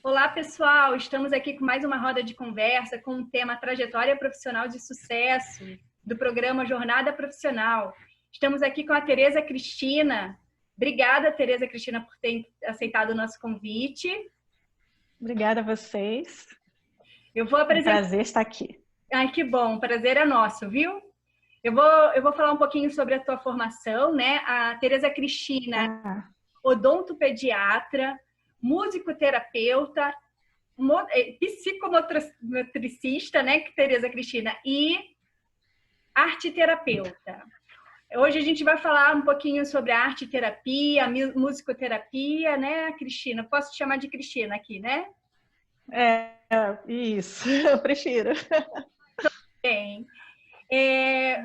Olá, pessoal! Estamos aqui com mais uma roda de conversa com o tema Trajetória Profissional de Sucesso, do programa Jornada Profissional. Estamos aqui com a Tereza Cristina. Obrigada, Tereza Cristina, por ter aceitado o nosso convite. Obrigada a vocês. Eu vou apresentar... É um prazer estar aqui. Ai, que bom! O prazer é nosso, viu? Eu vou falar um pouquinho sobre a tua formação, né? A Tereza Cristina é odontopediatra, musicoterapeuta, psicomotricista, né, Tereza Cristina, e arteterapeuta. Hoje a gente vai falar um pouquinho sobre a arteterapia, a musicoterapia, né, Cristina? Posso te chamar de Cristina aqui, né? Isso, eu prefiro. Bem.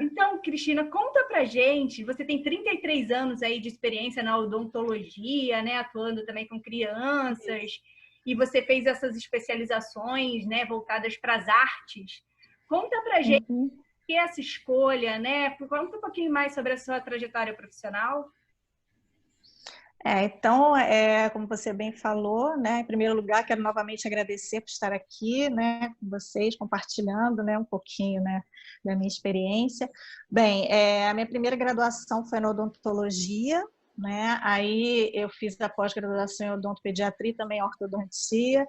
Então, Cristina, conta pra gente, você tem 33 anos aí de experiência na odontologia, né, atuando também com crianças, e você fez essas especializações, né, voltadas para as artes. Conta pra gente o que é essa escolha, né? Conta um pouquinho mais sobre a sua trajetória profissional. Então, como você bem falou, né, em primeiro lugar, quero novamente agradecer por estar aqui, né, com vocês, compartilhando, né, um pouquinho, né, da minha experiência. Bem, a minha primeira graduação foi na odontologia, né, aí eu fiz a pós-graduação em odontopediatria e também ortodontia.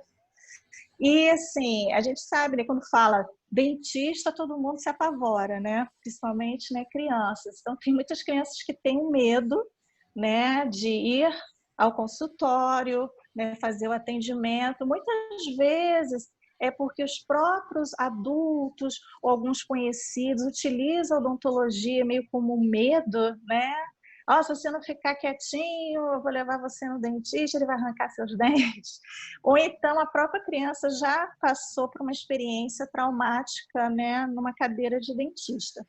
E, assim, a gente sabe, né, quando fala dentista, todo mundo se apavora, né, principalmente, né, crianças. Então, tem muitas crianças que têm medo, né, de ir ao consultório, né, fazer o atendimento. Muitas vezes é porque os próprios adultos ou alguns conhecidos utilizam a odontologia meio como medo, né? Se você não ficar quietinho, eu vou levar você no dentista, ele vai arrancar seus dentes. Ou então a própria criança já passou por uma experiência traumática, né, numa cadeira de dentista.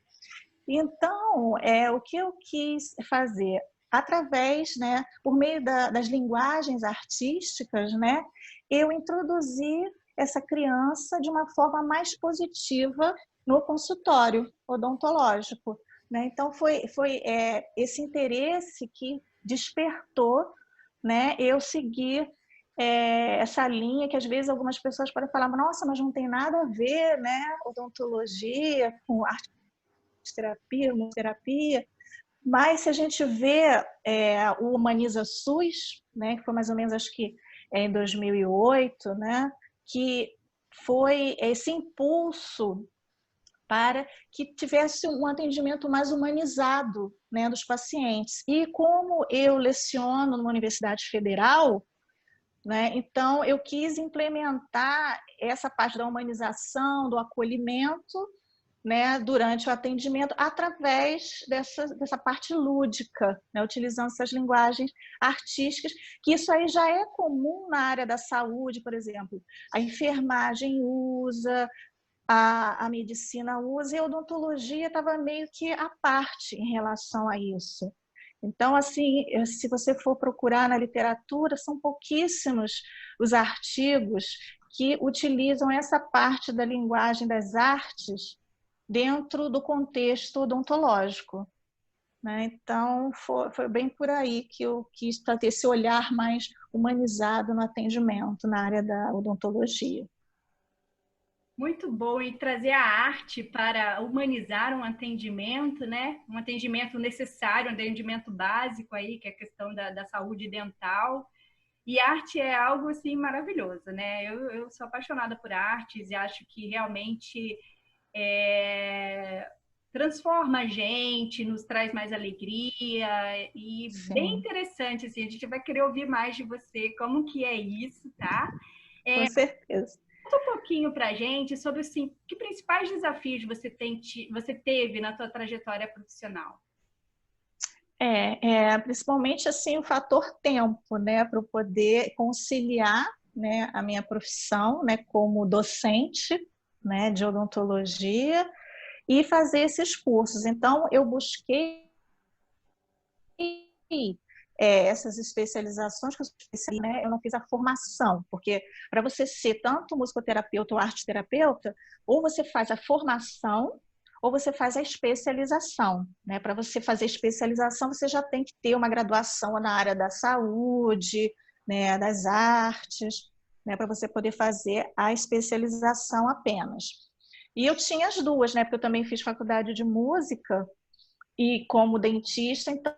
Então, o que eu quis fazer? Através, né, por meio das linguagens artísticas, né, eu introduzi essa criança de uma forma mais positiva no consultório odontológico, né? Então, foi esse interesse que despertou, né, eu seguir essa linha que às vezes algumas pessoas podem falar, nossa, mas não tem nada a ver, né, odontologia com arte terapia, terapia, mas se a gente vê o Humaniza SUS, né, que foi mais ou menos, acho que em 2008, né, que foi esse impulso para que tivesse um atendimento mais humanizado, né, dos pacientes. E como eu leciono numa universidade federal, né, então eu quis implementar essa parte da humanização, do acolhimento, né, durante o atendimento, através dessa parte lúdica, né, utilizando essas linguagens artísticas, que isso aí já é comum na área da saúde, por exemplo. A enfermagem usa, a medicina usa, e a odontologia estava meio que à parte em relação a isso. Então, assim, se você for procurar na literatura, são pouquíssimos os artigos que utilizam essa parte da linguagem das artes dentro do contexto odontológico, né? Então, foi bem por aí que eu quis ter esse olhar mais humanizado no atendimento na área da odontologia. Muito bom, e trazer a arte para humanizar um atendimento, né? Um atendimento necessário, um atendimento básico aí, que é a questão da saúde dental. E arte é algo, assim, maravilhoso, né? Eu sou apaixonada por artes e acho que realmente transforma a gente, nos traz mais alegria e Sim. Bem interessante, assim, a gente vai querer ouvir mais de você, como que é isso, tá? Com certeza. Conta um pouquinho pra gente sobre, assim, que principais desafios você teve na sua trajetória profissional. Principalmente assim o fator tempo, né, para eu poder conciliar, né, a minha profissão, né, como docente, né, de odontologia e fazer esses cursos. Então, eu busquei essas especializações que eu especializei, né, eu não fiz a formação, porque para você ser tanto musicoterapeuta ou arteterapeuta, ou você faz a formação ou você faz a especialização, né? Para você fazer especialização, você já tem que ter uma graduação na área da saúde, né, das artes. né, para você poder fazer a especialização apenas. E eu tinha as duas, né, porque eu também fiz faculdade de música e como dentista, então...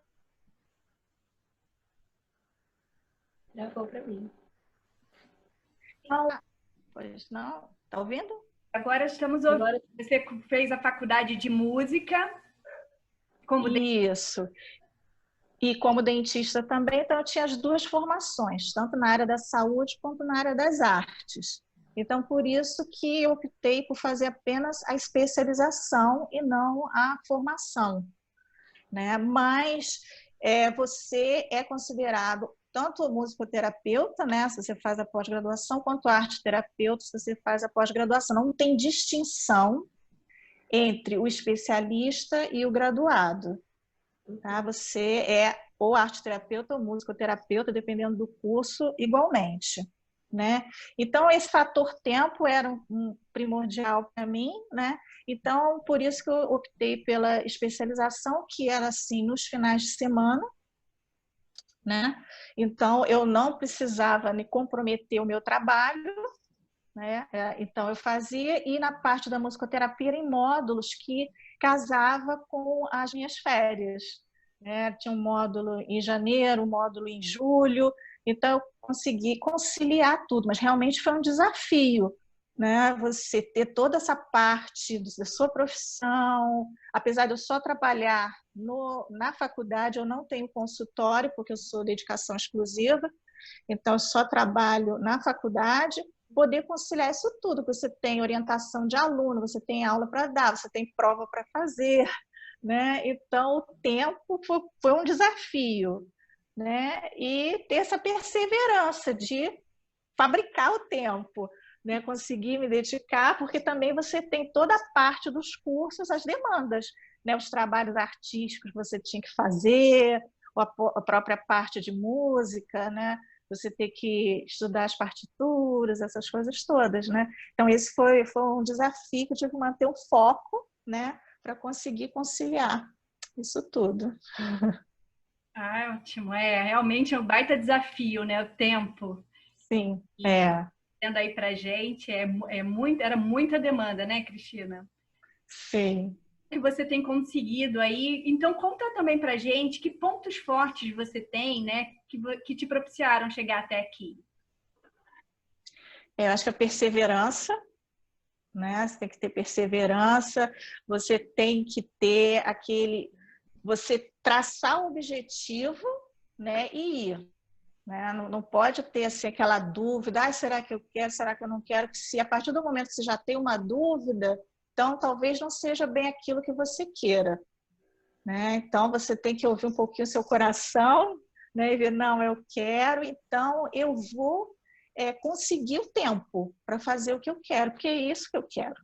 Travou para mim. Não, pois não, tá ouvindo? Agora estamos ouvindo. Agora... Você fez a faculdade de música, como Isso. E como dentista também, então eu tinha as duas formações, tanto na área da saúde quanto na área das artes. Então, por isso que eu optei por fazer apenas a especialização e não a formação, né? Mas você é considerado tanto musicoterapeuta, né, se você faz a pós-graduação, quanto arte-terapeuta, se você faz a pós-graduação. Não tem distinção entre o especialista e o graduado. Tá? Você é ou arte-terapeuta ou musicoterapeuta, dependendo do curso, igualmente. Né? Então, esse fator tempo era um primordial para mim, né? Então, por isso que eu optei pela especialização, que era assim, nos finais de semana, né? Então, eu não precisava me comprometer o meu trabalho, né? Então, eu fazia, e na parte da musicoterapia, em módulos que casava com as minhas férias. Né? Tinha um módulo em janeiro, um módulo em julho, então eu consegui conciliar tudo, mas realmente foi um desafio, né? Você ter toda essa parte da sua profissão, apesar de eu só trabalhar na faculdade, eu não tenho consultório, porque eu sou dedicação exclusiva, então eu só trabalho na faculdade, poder conciliar isso tudo, você tem orientação de aluno, você tem aula para dar, você tem prova para fazer, né? Então, o tempo foi um desafio, né? E ter essa perseverança de fabricar o tempo, né? Conseguir me dedicar, porque também você tem toda a parte dos cursos, as demandas, né? Os trabalhos artísticos que você tinha que fazer, a própria parte de música, né? Você ter que estudar as partituras, essas coisas todas, né? Então, esse foi um desafio que eu tive que manter o foco, né? Para conseguir conciliar isso tudo. Ah, ótimo. Realmente é um baita desafio, né? O tempo. Sim, Tendo aí pra gente, era muita demanda, né, Cristina? Sim. Que você tem conseguido aí. Então, conta também pra gente que pontos fortes você tem, né, que te propiciaram chegar até aqui. Eu acho que a perseverança, né? Você tem que ter perseverança, você tem que ter você traçar um objetivo, né, e ir. Né? Não pode ter assim, aquela dúvida, será que eu quero, será que eu não quero? Se a partir do momento que você já tem uma dúvida, então talvez não seja bem aquilo que você queira. Né? Então você tem que ouvir um pouquinho o seu coração, né? E ver, não, eu quero, então eu vou conseguir o tempo para fazer o que eu quero, porque é isso que eu quero.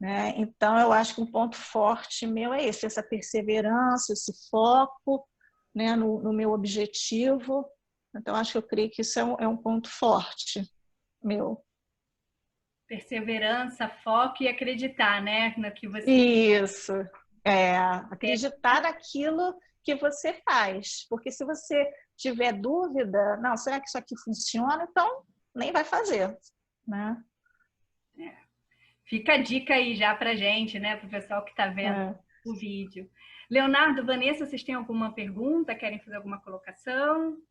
Né? Então eu acho que um ponto forte meu é esse, essa perseverança, esse foco, né? no meu objetivo. Então, acho que eu creio que isso é um ponto forte meu. Perseverança, foco e acreditar, né? No que você... Isso. Acreditar naquilo que você faz. Porque se você tiver dúvida, não, será que isso aqui funciona? Então, nem vai fazer. Né? Fica a dica aí já pra gente, né? Para o pessoal que está vendo o vídeo. Leonardo, Vanessa, vocês têm alguma pergunta? Querem fazer alguma colocação?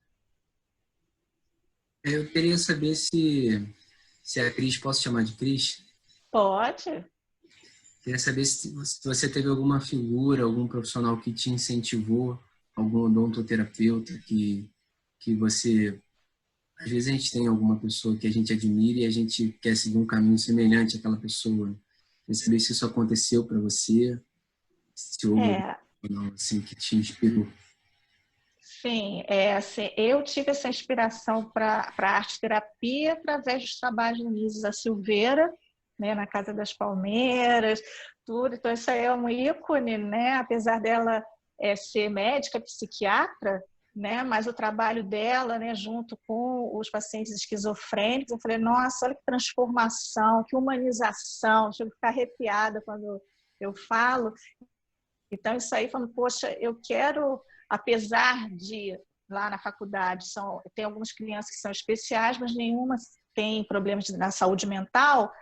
Eu queria saber se a Cris, posso chamar de Cris? Pode. Queria saber se você teve alguma figura, algum profissional que te incentivou, algum odontoterapeuta que você... Às vezes a gente tem alguma pessoa que a gente admira e a gente quer seguir um caminho semelhante àquela pessoa. Queria saber se isso aconteceu para você, se houve algum profissional assim, que te inspirou. Sim, assim, eu tive essa inspiração para a arte-terapia através dos trabalhos do Nisa Silveira, né, na Casa das Palmeiras, tudo. Então, isso aí é um ícone, né? Apesar dela ser médica, psiquiatra, né? Mas o trabalho dela, né, junto com os pacientes esquizofrênicos, eu falei, nossa, olha que transformação, que humanização, chego a ficar arrepiada quando eu falo. Então, isso aí, falando, poxa, eu quero... Apesar de, lá na faculdade, tem algumas crianças que são especiais, mas nenhuma tem problemas na saúde mental,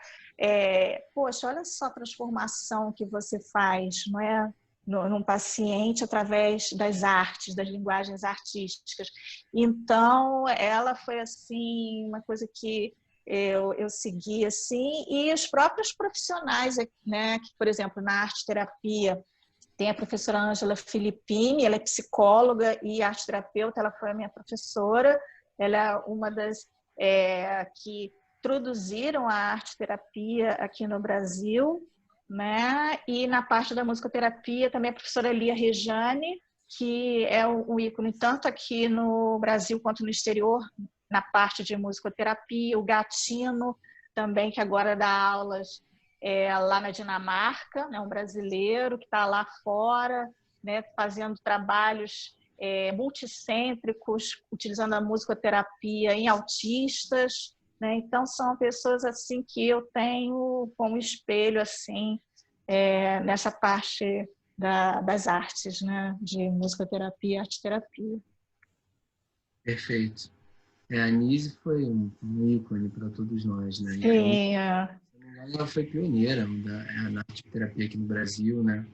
poxa, olha só a transformação que você faz, não é? Num paciente através das artes, das linguagens artísticas. Então, ela foi assim uma coisa que eu segui assim, e os próprios profissionais, né, que, por exemplo, na arte-terapia, tem a professora Ângela Filippini, ela é psicóloga e arte-terapeuta, ela foi a minha professora, ela é uma das que introduziram a arte-terapia aqui no Brasil, né? E na parte da musicoterapia também a professora Lia Rejane, que é um ícone tanto aqui no Brasil quanto no exterior, na parte de musicoterapia, o Gatino também, que agora dá aulas lá na Dinamarca, né? Um brasileiro que está lá fora, né? Fazendo trabalhos multicêntricos, utilizando a musicoterapia em autistas, né? Então, são pessoas assim que eu tenho como espelho assim, nessa parte das artes, né? De musicoterapia e arte-terapia. Perfeito. A Nise foi um ícone para todos nós, né? Sim, Ela foi pioneira na arte-terapia aqui no Brasil, né?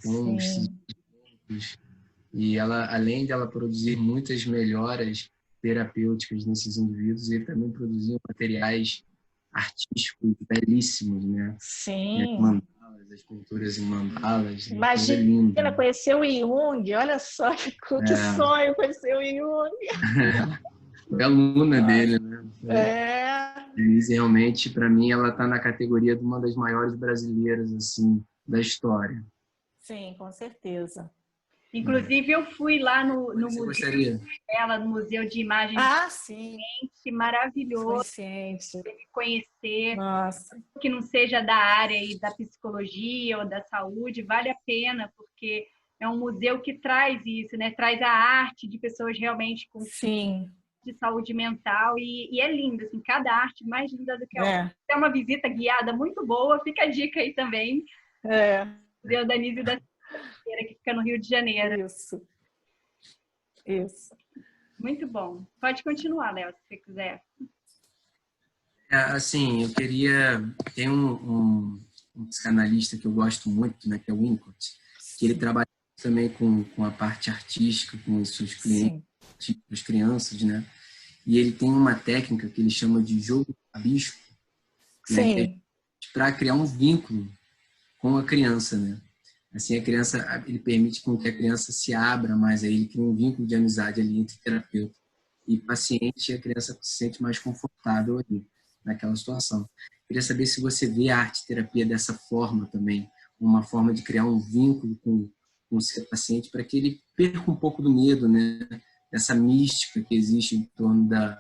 Com os sim. e ela, além de ela produzir muitas melhoras terapêuticas nesses indivíduos, ele também produzia materiais artísticos belíssimos, né? Sim. Mandalas, as pinturas em mandalas, coisa Imagina linda, né? conhecer o Jung, olha só que sonho conhecer o Jung. Foi aluna dele, né? Denise, realmente, para mim, ela está na categoria de uma das maiores brasileiras assim da história. Sim, com certeza. Inclusive, eu fui lá no Você museu gostaria? dela, no Museu de Imagens Sim. maravilhoso de conhecer. Nossa. Que não seja da área aí da psicologia ou da saúde, vale a pena, porque é um museu que traz isso, né? Traz a arte de pessoas realmente com de saúde mental e é lindo, assim, cada arte mais linda do que a outra. É uma visita guiada muito boa, fica a dica aí também. Museu da Anísio da Silveira, que fica no Rio de Janeiro. Isso. Muito bom. Pode continuar, Léo, se você quiser. Assim, eu queria... Tem um psicanalista que eu gosto muito, né, que é o Winnicott, que ele trabalha também com a parte artística, com os seus clientes, as crianças, né? E ele tem uma técnica que ele chama de jogo do rabisco, né, para criar um vínculo com a criança, né? Assim, a criança, ele permite com que a criança se abra mais, aí ele cria um vínculo de amizade ali entre terapeuta e paciente, e a criança se sente mais confortável ali naquela situação. Queria saber se você vê a arte-terapia dessa forma também, uma forma de criar um vínculo com o seu paciente para que ele perca um pouco do medo, né? Dessa mística que existe em torno do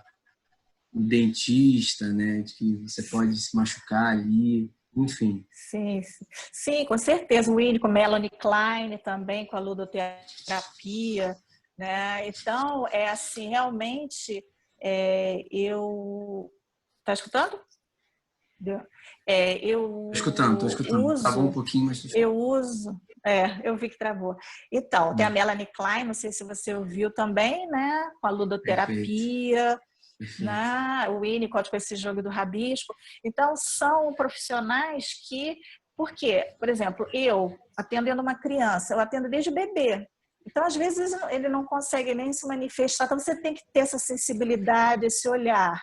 dentista, né? De que você pode se machucar ali, enfim. Sim, com certeza. O Winnie com Melanie Klein também, com a ludoterapia, né? Então, assim, realmente, eu... Tá escutando? Eu Estou escutando. Travou um pouquinho, mas... Eu uso... eu vi que travou. Então, tem a Melanie Klein, não sei se você ouviu também, né? Com a ludoterapia... Né? O Winnicott com esse jogo do rabisco. Então, são profissionais que... Por quê? Por exemplo, eu atendendo uma criança, eu atendo desde bebê. Então, às vezes, ele não consegue nem se manifestar. Então, você tem que ter essa sensibilidade, esse olhar.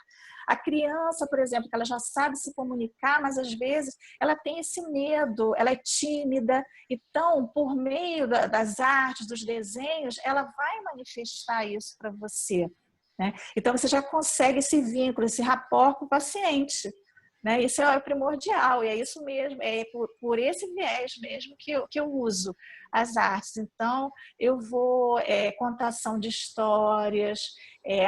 A criança, por exemplo, que ela já sabe se comunicar, mas às vezes ela tem esse medo, ela é tímida. Então, por meio das artes, dos desenhos, ela vai manifestar isso para você. Né? Então, você já consegue esse vínculo, esse rapport com o paciente. Né? Isso é primordial, e é isso mesmo, é por esse viés mesmo que eu uso as artes. Então, eu vou contação de histórias,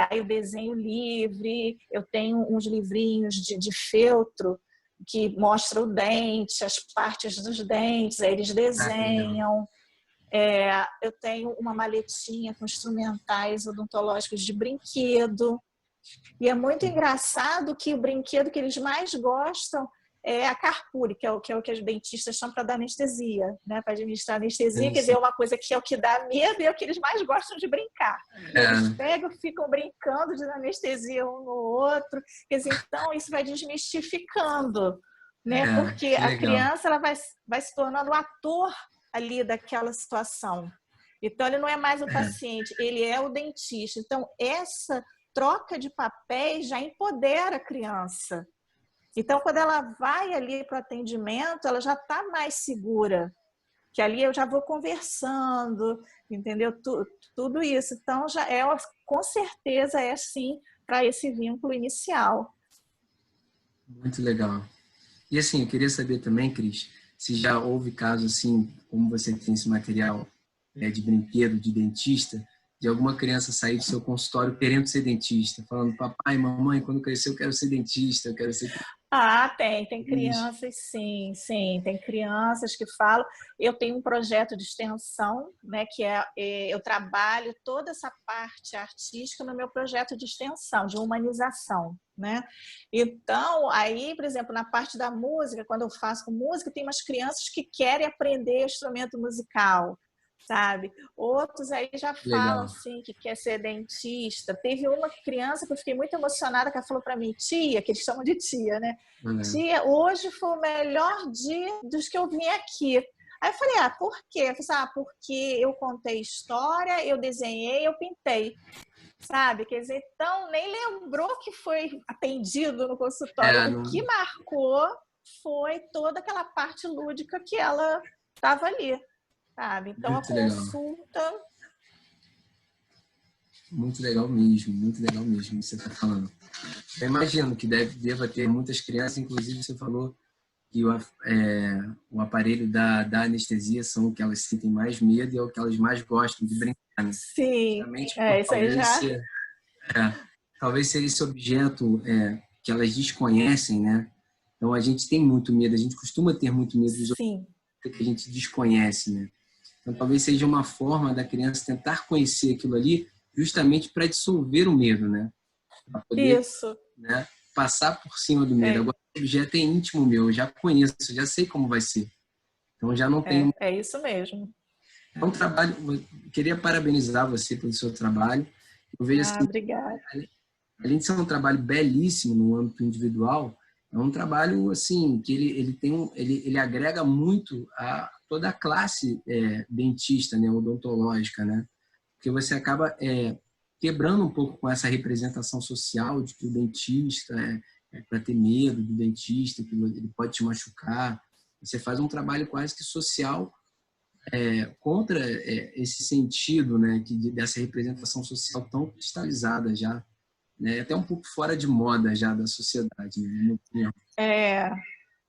aí eu desenho livre, eu tenho uns livrinhos de feltro que mostram o dente, as partes dos dentes, aí eles desenham. Eu tenho uma maletinha com instrumentais odontológicos de brinquedo. E é muito engraçado que o brinquedo que eles mais gostam é a carpure, que é o que os dentistas chamam para dar anestesia, né? Para administrar anestesia, Sim, quer dizer, sim. uma coisa que é o que dá medo e é o que eles mais gostam de brincar. Eles pegam, ficam brincando de dar anestesia um no outro. Quer dizer, então, isso vai desmistificando, né? Porque Que a legal. criança ela vai se tornando o ator ali daquela situação. Então, ele não é mais o paciente, ele é o dentista. Então, essa troca de papéis já empodera a criança. Então, quando ela vai ali para o atendimento, ela já está mais segura, que ali eu já vou conversando, entendeu? Tudo isso. Então, já é, com certeza, é sim para esse vínculo inicial. Muito legal. E assim, eu queria saber também, Cris, se já houve caso assim, como você tem esse material de brinquedo, de dentista, de alguma criança sair do seu consultório querendo ser dentista, falando, papai, mamãe, quando crescer eu quero ser dentista, eu quero ser Ah, tem dentista. crianças, sim, tem crianças que falam. Eu tenho um projeto de extensão, né, que eu trabalho toda essa parte artística no meu projeto de extensão, de humanização, né? Então, aí, por exemplo, na parte da música, quando eu faço com música, tem umas crianças que querem aprender instrumento musical, sabe? Outros aí já falam Legal. assim que quer ser dentista. Teve uma criança que eu fiquei muito emocionada que ela falou para mim, tia, que eles chamam de tia, né? Tia, hoje foi o melhor dia dos que eu vim aqui. Aí eu falei, por quê? Eu falei, porque eu contei história, eu desenhei, eu pintei. Sabe? Quer dizer, então nem lembrou que foi atendido no consultório. O que Não... marcou foi toda aquela parte lúdica que ela estava ali. Sabe? Então, a Muito legal. consulta... Muito legal mesmo, você está falando. Eu imagino que deva ter muitas crianças, inclusive você falou que o aparelho da anestesia são o que elas sentem mais medo e é o que elas mais gostam de brincar. Né? Sim, Justamente por isso aí já... talvez ser esse objeto que elas desconhecem, né? Então a gente tem muito medo, a gente costuma ter muito medo dos Sim. objetos que a gente desconhece, né? Então talvez seja uma forma da criança tentar conhecer aquilo ali justamente para dissolver o medo, né? Para poder, Isso. né, passar por cima do medo. Agora o objeto é íntimo meu, eu já conheço, eu já sei como vai ser. Então já não tenho... É isso mesmo. É um trabalho, eu queria parabenizar você pelo seu trabalho. Eu vejo assim, Obrigada. além de ser um trabalho belíssimo no âmbito individual, é um trabalho assim que ele agrega muito a toda a classe dentista, né, odontológica, né? Porque você acaba quebrando um pouco com essa representação social de que o dentista é para ter medo do dentista, que ele pode te machucar. Você faz um trabalho quase que social contra esse sentido, né, dessa representação social tão cristalizada já, né, até um pouco fora de moda já da sociedade, na minha opinião.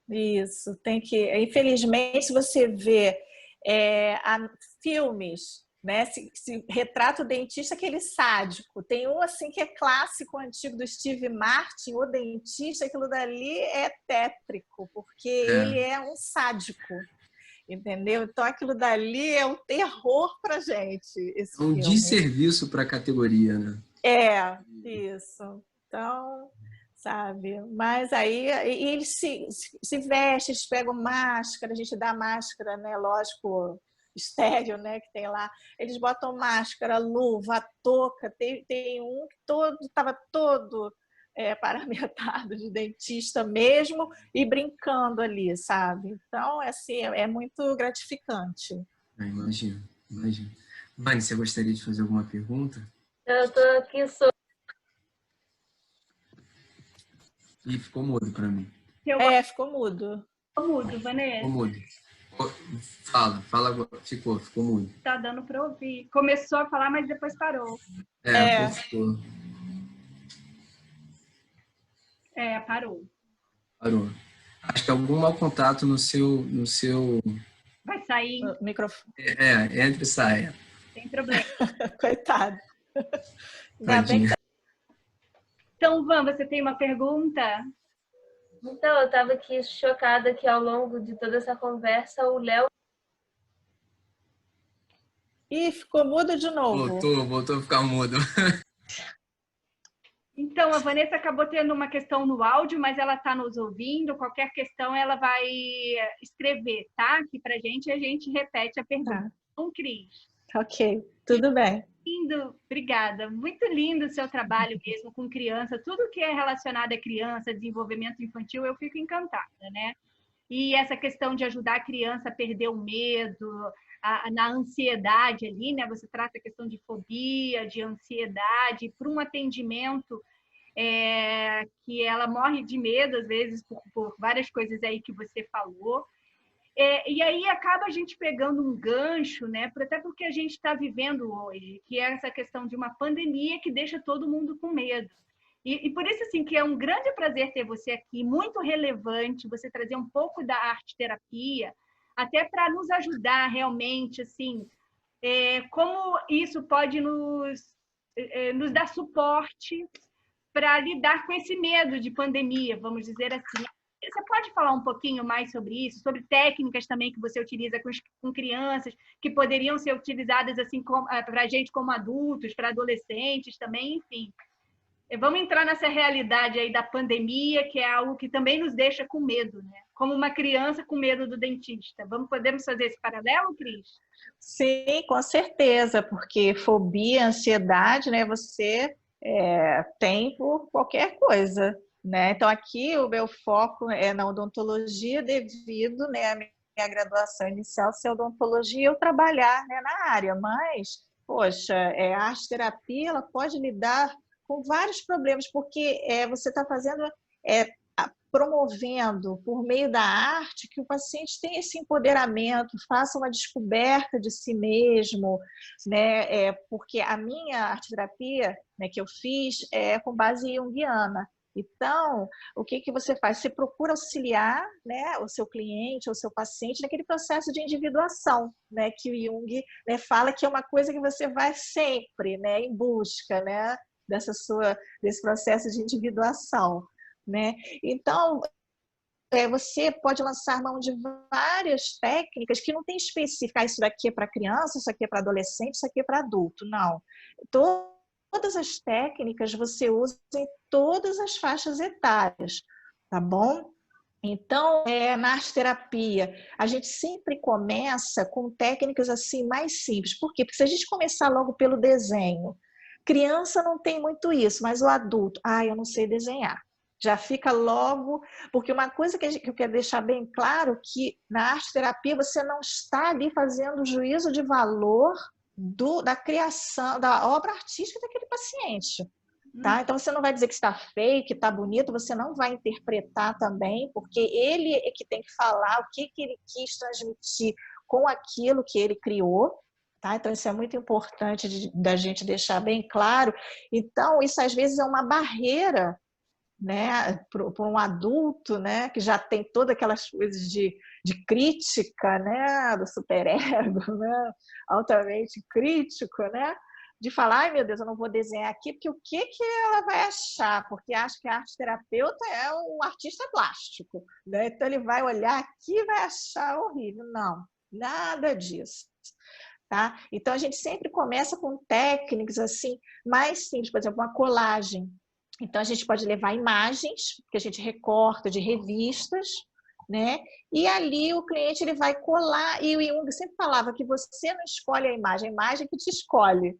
Isso. Tem que... Infelizmente, você vê filmes, né? Se retrata o dentista, aquele sádico. Tem um assim que é clássico, antigo, do Steve Martin, o dentista, aquilo dali é tétrico, porque ele é um sádico. Entendeu? Então aquilo dali é um terror pra gente, esse É um filme. desserviço para a categoria, né? Isso. Então, sabe? Mas aí eles se vestem, eles pegam máscara, a gente dá máscara, né? Lógico, estéreo, né? Que tem lá. Eles botam máscara, luva, touca. Tem um que estava todo paramentado de dentista mesmo e brincando ali, sabe? Então, assim, é muito gratificante. Imagino. Vani, você gostaria de fazer alguma pergunta? Eu estou aqui só. Ih, ficou mudo para mim. Ficou mudo. Ficou mudo, Vanessa. Ficou mudo. Fala agora. Ficou mudo. Tá dando para ouvir. Começou a falar, mas depois parou. Ficou. Parou. Acho que algum mau contato no seu... Vai sair. O microfone. Entra e sai. Sem problema. Coitado. Tadinha. Então, Van, você tem uma pergunta? Então, eu estava aqui chocada que ao longo de toda essa conversa o Léo... Ih, ficou mudo de novo. Voltou a ficar mudo. Então, a Vanessa acabou tendo uma questão no áudio, mas ela está nos ouvindo. Qualquer questão, ela vai escrever, tá? Aqui para a gente repete a pergunta. Tá. Então, Cris. Ok, tudo bem. Lindo, obrigada. Muito lindo o seu trabalho mesmo com criança. Tudo que é relacionado a criança, desenvolvimento infantil, eu fico encantada, né? E essa questão de ajudar a criança a perder o medo, na ansiedade ali, né? Você trata a questão de fobia, de ansiedade, para um atendimento que ela morre de medo, às vezes, por várias coisas aí que você falou. E aí acaba a gente pegando um gancho, né? Até porque a gente está vivendo hoje, que é essa questão de uma pandemia que deixa todo mundo com medo. E por isso, assim, que é um grande prazer ter você aqui, muito relevante, você trazer um pouco da arte-terapia, até para nos ajudar realmente, assim, como isso pode nos dar suporte para lidar com esse medo de pandemia, vamos dizer assim. Você pode falar um pouquinho mais sobre isso, sobre técnicas também que você utiliza com crianças, que poderiam ser utilizadas assim para a gente como adultos, para adolescentes também, enfim. Vamos entrar nessa realidade aí da pandemia, que é algo que também nos deixa com medo, né? Como uma criança com medo do dentista. Podemos fazer esse paralelo, Cris? Sim, com certeza, porque fobia, ansiedade, né? Você tem por qualquer coisa, né? Então, aqui o meu foco é na odontologia devido, né, à minha graduação inicial ser odontologia e eu trabalhar, né, na área, mas, poxa, a arte-terapia ela pode lidar com vários problemas, porque você está fazendo, promovendo por meio da arte que o paciente tenha esse empoderamento, faça uma descoberta de si mesmo, né? Porque a minha arte-terapia, né, que eu fiz é com base junguiana. Então, o que você faz? Você procura auxiliar, né, o seu cliente ou o seu paciente naquele processo de individuação, né, que o Jung, né, fala que é uma coisa que você vai sempre, né, em busca, né, desse processo de individuação, né? Então, você pode lançar mão de várias técnicas que não tem específica, isso daqui é para criança, isso aqui é para adolescente, isso aqui é para adulto, não. Todas as técnicas você usa em todas as faixas etárias, tá bom? Então, na arte-terapia, a gente sempre começa com técnicas assim mais simples. Por quê? Porque se a gente começar logo pelo desenho, criança não tem muito isso, mas o adulto, eu não sei desenhar. Já fica logo, porque uma coisa que eu quero deixar bem claro, que na arte-terapia você não está ali fazendo juízo de valor da criação, da obra artística daquele paciente. Tá? Então, você não vai dizer que está feio, que está bonito, você não vai interpretar também, porque ele é que tem que falar o que ele quis transmitir com aquilo que ele criou. Tá? Então, isso é muito importante da gente deixar bem claro. Então, isso às vezes é uma barreira, né, para um adulto, né, que já tem todas aquelas coisas de crítica, né, do superego, né, altamente crítico, né, de falar, ai meu Deus, eu não vou desenhar aqui, porque o que ela vai achar? Porque acha que a arte-terapeuta é um artista plástico, né? Então ele vai olhar aqui e vai achar horrível. Não, nada disso. Tá? Então a gente sempre começa com técnicas assim mais simples, por exemplo, uma colagem. Então a gente pode levar imagens que a gente recorta de revistas, né? E ali o cliente ele vai colar, e o Jung sempre falava que você não escolhe a imagem que te escolhe.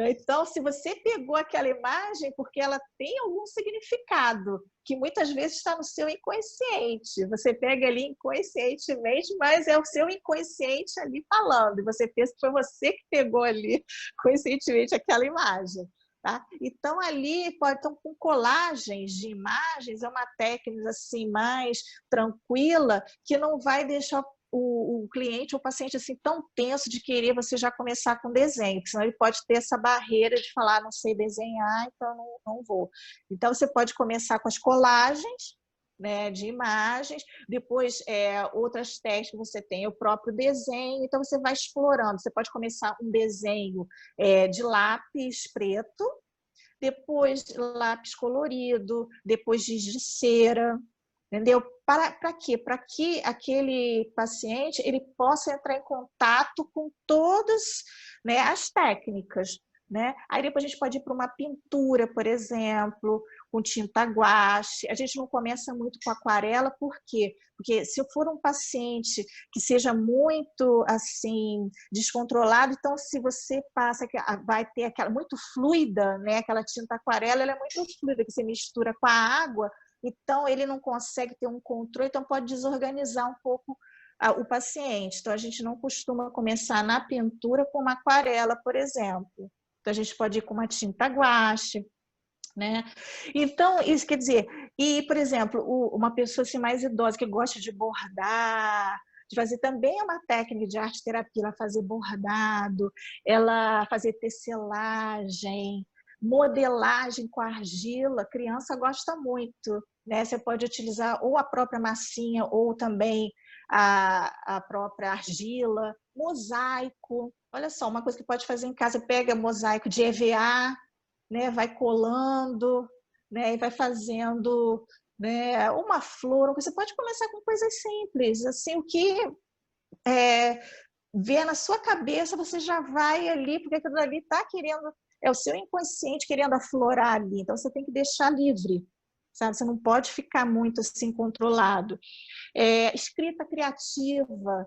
Então, se você pegou aquela imagem porque ela tem algum significado, que muitas vezes está no seu inconsciente, você pega ali inconscientemente, mas é o seu inconsciente ali falando, e você pensa que foi você que pegou ali conscientemente aquela imagem. Tá? Então, ali, então, com colagens de imagens, é uma técnica assim, mais tranquila, que não vai deixar o cliente ou o paciente assim, tão tenso de querer você já começar com desenho, porque senão ele pode ter essa barreira de falar, não sei desenhar, então não vou. Então, você pode começar com as colagens, né, de imagens, depois outras técnicas você tem o próprio desenho, então você vai explorando, você pode começar um desenho de lápis preto, depois lápis colorido, depois giz de cera, entendeu? Para quê? Para que aquele paciente ele possa entrar em contato com todas, né, as técnicas. né? Aí depois a gente pode ir para uma pintura, por exemplo, com tinta guache. A gente não começa muito com aquarela, por quê? Porque se for um paciente que seja muito assim descontrolado, então se você passa, vai ter aquela muito fluida, né? Aquela tinta aquarela, ela é muito fluida, que você mistura com a água, então ele não consegue ter um controle, então pode desorganizar um pouco o paciente. Então a gente não costuma começar na pintura com uma aquarela, por exemplo. Então a gente pode ir com uma tinta guache, né? Então, isso quer dizer, e, por exemplo, uma pessoa assim, mais idosa que gosta de bordar, de fazer também uma técnica de arte-terapia, ela fazer bordado, ela fazer tecelagem, modelagem com argila, criança gosta muito, né? Você pode utilizar ou a própria massinha ou também a própria argila, mosaico. Olha só, uma coisa que pode fazer em casa, pega mosaico de EVA, né, vai colando, né, e vai fazendo, né, uma flor. Você pode começar com coisas simples, assim, o que vier na sua cabeça, você já vai ali, porque aquilo ali está querendo, é o seu inconsciente querendo aflorar ali, então você tem que deixar livre, sabe? Você não pode ficar muito assim controlado. Escrita criativa,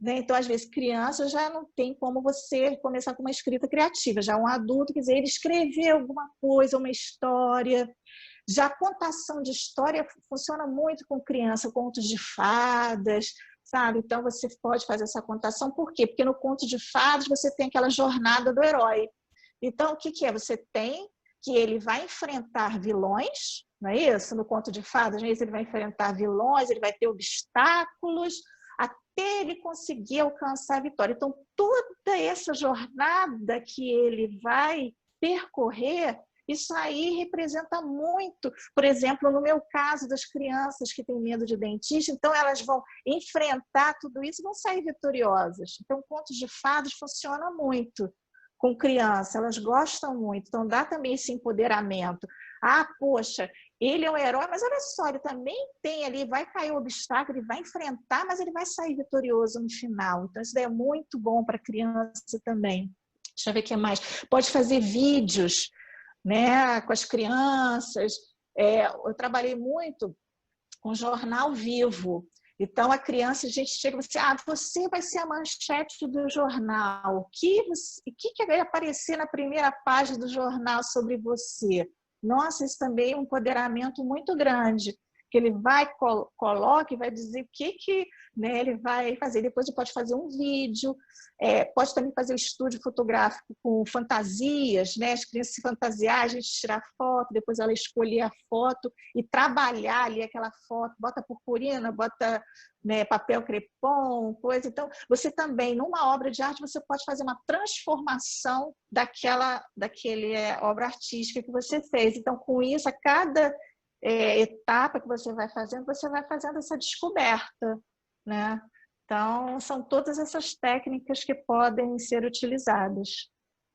né? Então, às vezes, criança já não tem como você começar com uma escrita criativa. Já um adulto, quer dizer, ele escrever alguma coisa, uma história. Já a contação de história funciona muito com criança, contos de fadas, sabe? Então, você pode fazer essa contação. Por quê? Porque no conto de fadas você tem aquela jornada do herói. Então, o que é? Você tem que ele vai enfrentar vilões, não é isso? No conto de fadas, às vezes ele vai enfrentar vilões, ele vai ter obstáculos, até ele conseguir alcançar a vitória. Então, toda essa jornada que ele vai percorrer, isso aí representa muito. Por exemplo, no meu caso das crianças que têm medo de dentista, então elas vão enfrentar tudo isso e vão sair vitoriosas. Então, contos de fadas funciona muito com criança, elas gostam muito. Então, dá também esse empoderamento. Ah, poxa, ele é um herói, mas olha só, ele também tem ali, vai cair um obstáculo, ele vai enfrentar, mas ele vai sair vitorioso no final. Então, isso daí é muito bom para a criança também. Deixa eu ver o que mais. Pode fazer vídeos, né, com as crianças. Eu trabalhei muito com jornal vivo. Então, a criança, a gente chega e fala assim, você vai ser a manchete do jornal. O que vai aparecer na primeira página do jornal sobre você? Nossa, isso também é um empoderamento muito grande, que ele vai, coloca e vai dizer o que né, ele vai fazer. Depois ele pode fazer um vídeo, pode também fazer estúdio fotográfico com fantasias, né? As crianças se fantasiar, a gente tirar foto, depois ela escolher a foto e trabalhar ali aquela foto, bota purpurina, bota, né, papel crepom, coisa. Então, você também, numa obra de arte, você pode fazer uma transformação daquele obra artística que você fez. Então, com isso, a cada etapa que você vai fazendo essa descoberta, né? Então, são todas essas técnicas que podem ser utilizadas.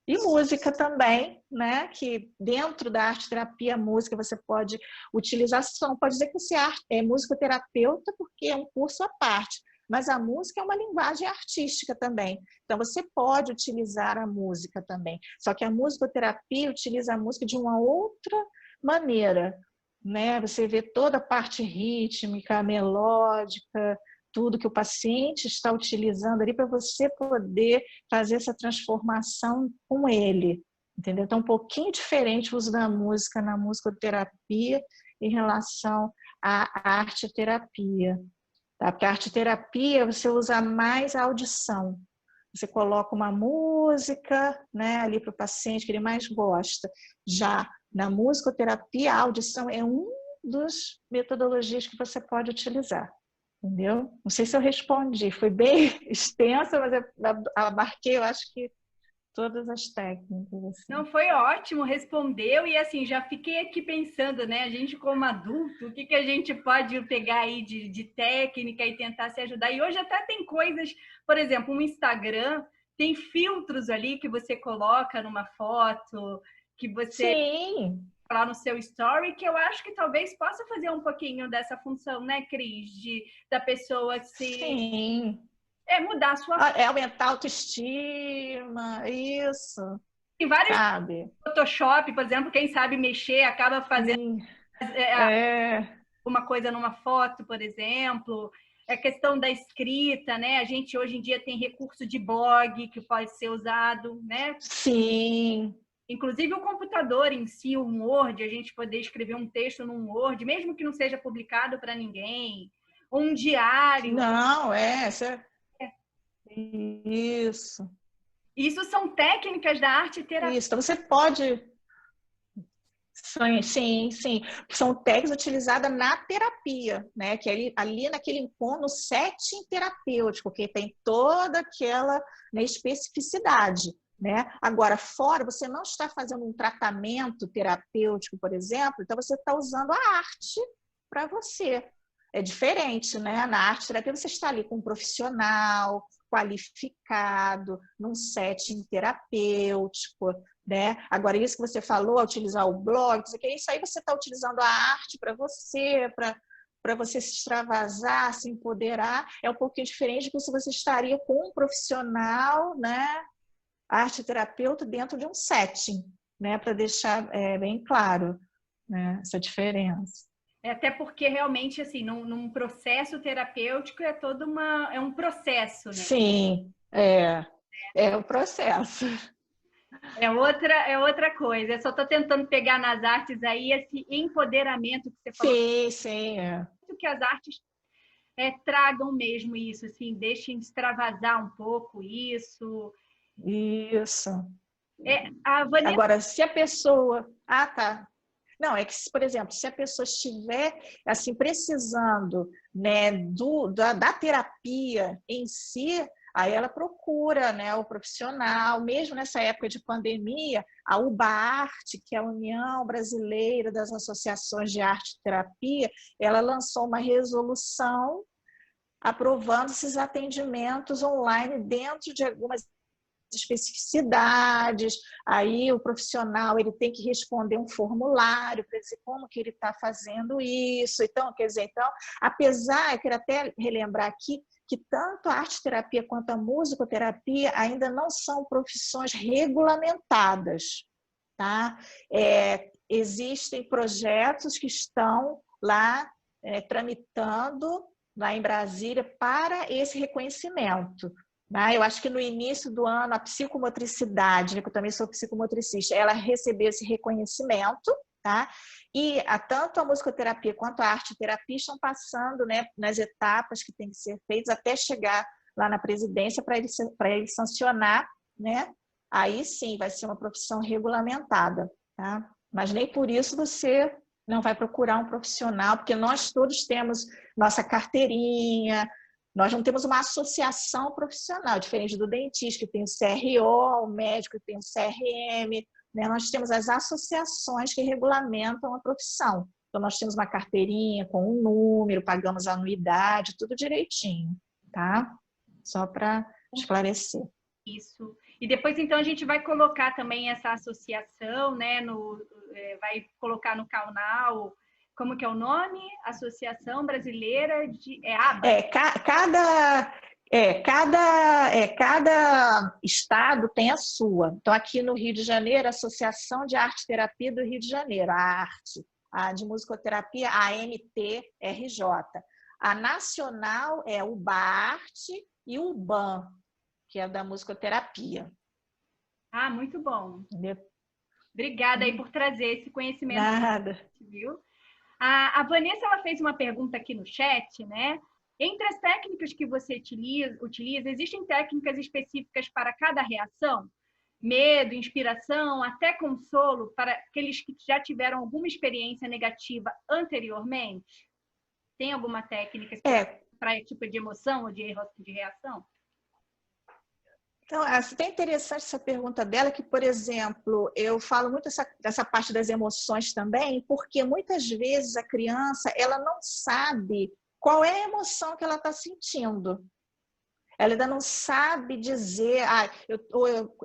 E música também, né? Que dentro da arte-terapia, a música você pode utilizar, só não pode dizer que você é musicoterapeuta, porque é um curso à parte, mas a música é uma linguagem artística também. Então, você pode utilizar a música também. Só que a musicoterapia utiliza a música de uma outra maneira, né? Você vê toda a parte rítmica, melódica, tudo que o paciente está utilizando ali para você poder fazer essa transformação com ele, entendeu? Então, um pouquinho diferente o uso da música na musicoterapia em relação à arte-terapia, tá? Porque a arte-terapia você usa mais a audição. Você coloca uma música, né, ali para o paciente que ele mais gosta. Já na musicoterapia, a audição é uma das metodologias que você pode utilizar. Entendeu? Não sei se eu respondi, foi bem extensa, mas eu abarquei, eu acho que todas as técnicas. Assim. Não, foi ótimo, respondeu, e assim, já fiquei aqui pensando, né, a gente como adulto, o que a gente pode pegar aí de técnica e tentar se ajudar, e hoje até tem coisas, por exemplo, um Instagram, tem filtros ali que você coloca numa foto, que você... Sim! Lá no seu story, que eu acho que talvez possa fazer um pouquinho dessa função, né, Cris? Da pessoa se... Sim! Mudar a sua... Aumentar a autoestima, isso. Tem vários sabe? Photoshop, por exemplo, quem sabe mexer acaba fazendo uma coisa numa foto, por exemplo. A questão da escrita, né? A gente hoje em dia tem recurso de blog que pode ser usado, né? Sim. Inclusive o computador em si, um Word, a gente poder escrever um texto num Word, mesmo que não seja publicado para ninguém, ou um diário. Não, isso. Isso são técnicas da arte terapêutica. Isso. Então você pode. Sim, sim. São técnicas utilizadas na terapia, né? Que ali naquele encontro, no setting terapêutico, que tem toda aquela, né, especificidade, né? Agora, fora, você não está fazendo um tratamento terapêutico, por exemplo, então você está usando a arte para você. É diferente, né? Na arte terapia você está ali com um profissional qualificado, num setting terapêutico, né? Agora, isso que você falou, utilizar o blog, isso aí você está utilizando a arte para você se extravasar, se empoderar, é um pouquinho diferente do que se você estaria com um profissional, né, arte terapeuta dentro de um setting, né, para deixar bem claro, né, essa diferença. Até porque realmente, assim, num processo terapêutico é um processo, né? Sim, é o processo. É outra coisa. Eu só estou tentando pegar nas artes aí esse empoderamento que você falou. Sim, sim. Que as artes tragam mesmo isso, assim, deixem extravasar um pouco isso. Isso. A Vanessa... Agora, se a pessoa... Ah, tá. Não, é que, por exemplo, se a pessoa estiver assim, precisando, né, da terapia em si, aí ela procura, né, o profissional. Mesmo nessa época de pandemia, a UBAARTE, que é a União Brasileira das Associações de Arte e Terapia, ela lançou uma resolução aprovando esses atendimentos online dentro de algumas especificidades. Aí o profissional ele tem que responder um formulário para dizer como que ele está fazendo isso. Então, quer dizer, apesar, eu quero até relembrar aqui, que tanto a arte-terapia quanto a musicoterapia ainda não são profissões regulamentadas, tá? Existem projetos que estão lá tramitando lá em Brasília para esse reconhecimento. Eu acho que no início do ano, a psicomotricidade, que eu também sou psicomotricista, ela recebeu esse reconhecimento, tá? E tanto a musicoterapia quanto a arte-terapia estão passando, né, nas etapas que têm que ser feitas até chegar lá na presidência para ele sancionar, né? Aí sim vai ser uma profissão regulamentada, tá? Mas nem por isso você não vai procurar um profissional, porque nós todos temos nossa carteirinha. Nós não temos uma associação profissional, diferente do dentista, que tem o CRO, o médico que tem o CRM, né? Nós temos as associações que regulamentam a profissão. Então, nós temos uma carteirinha com um número, pagamos a anuidade, tudo direitinho, tá? Só para esclarecer. Isso. E depois, então, a gente vai colocar também essa associação, né? Vai colocar no canal... Como que é o nome? Associação Brasileira de... Cada estado tem a sua. Então, aqui no Rio de Janeiro, a Associação de Arte e Terapia do Rio de Janeiro, a ARTE. A de musicoterapia, a AMTRJ. A nacional é o UBAARTE e o UBAN, que é da musicoterapia. Ah, muito bom. Obrigada aí por trazer esse conhecimento. Nada. Viu? A Vanessa ela fez uma pergunta aqui no chat, né? Entre as técnicas que você utiliza, existem técnicas específicas para cada reação? Medo, inspiração, até consolo, para aqueles que já tiveram alguma experiência negativa anteriormente? Tem alguma técnica para tipo de emoção ou de reação? Então, é até interessante essa pergunta dela, que, por exemplo, eu falo muito dessa parte das emoções também, porque muitas vezes a criança ela não sabe qual é a emoção que ela está sentindo. Ela ainda não sabe dizer,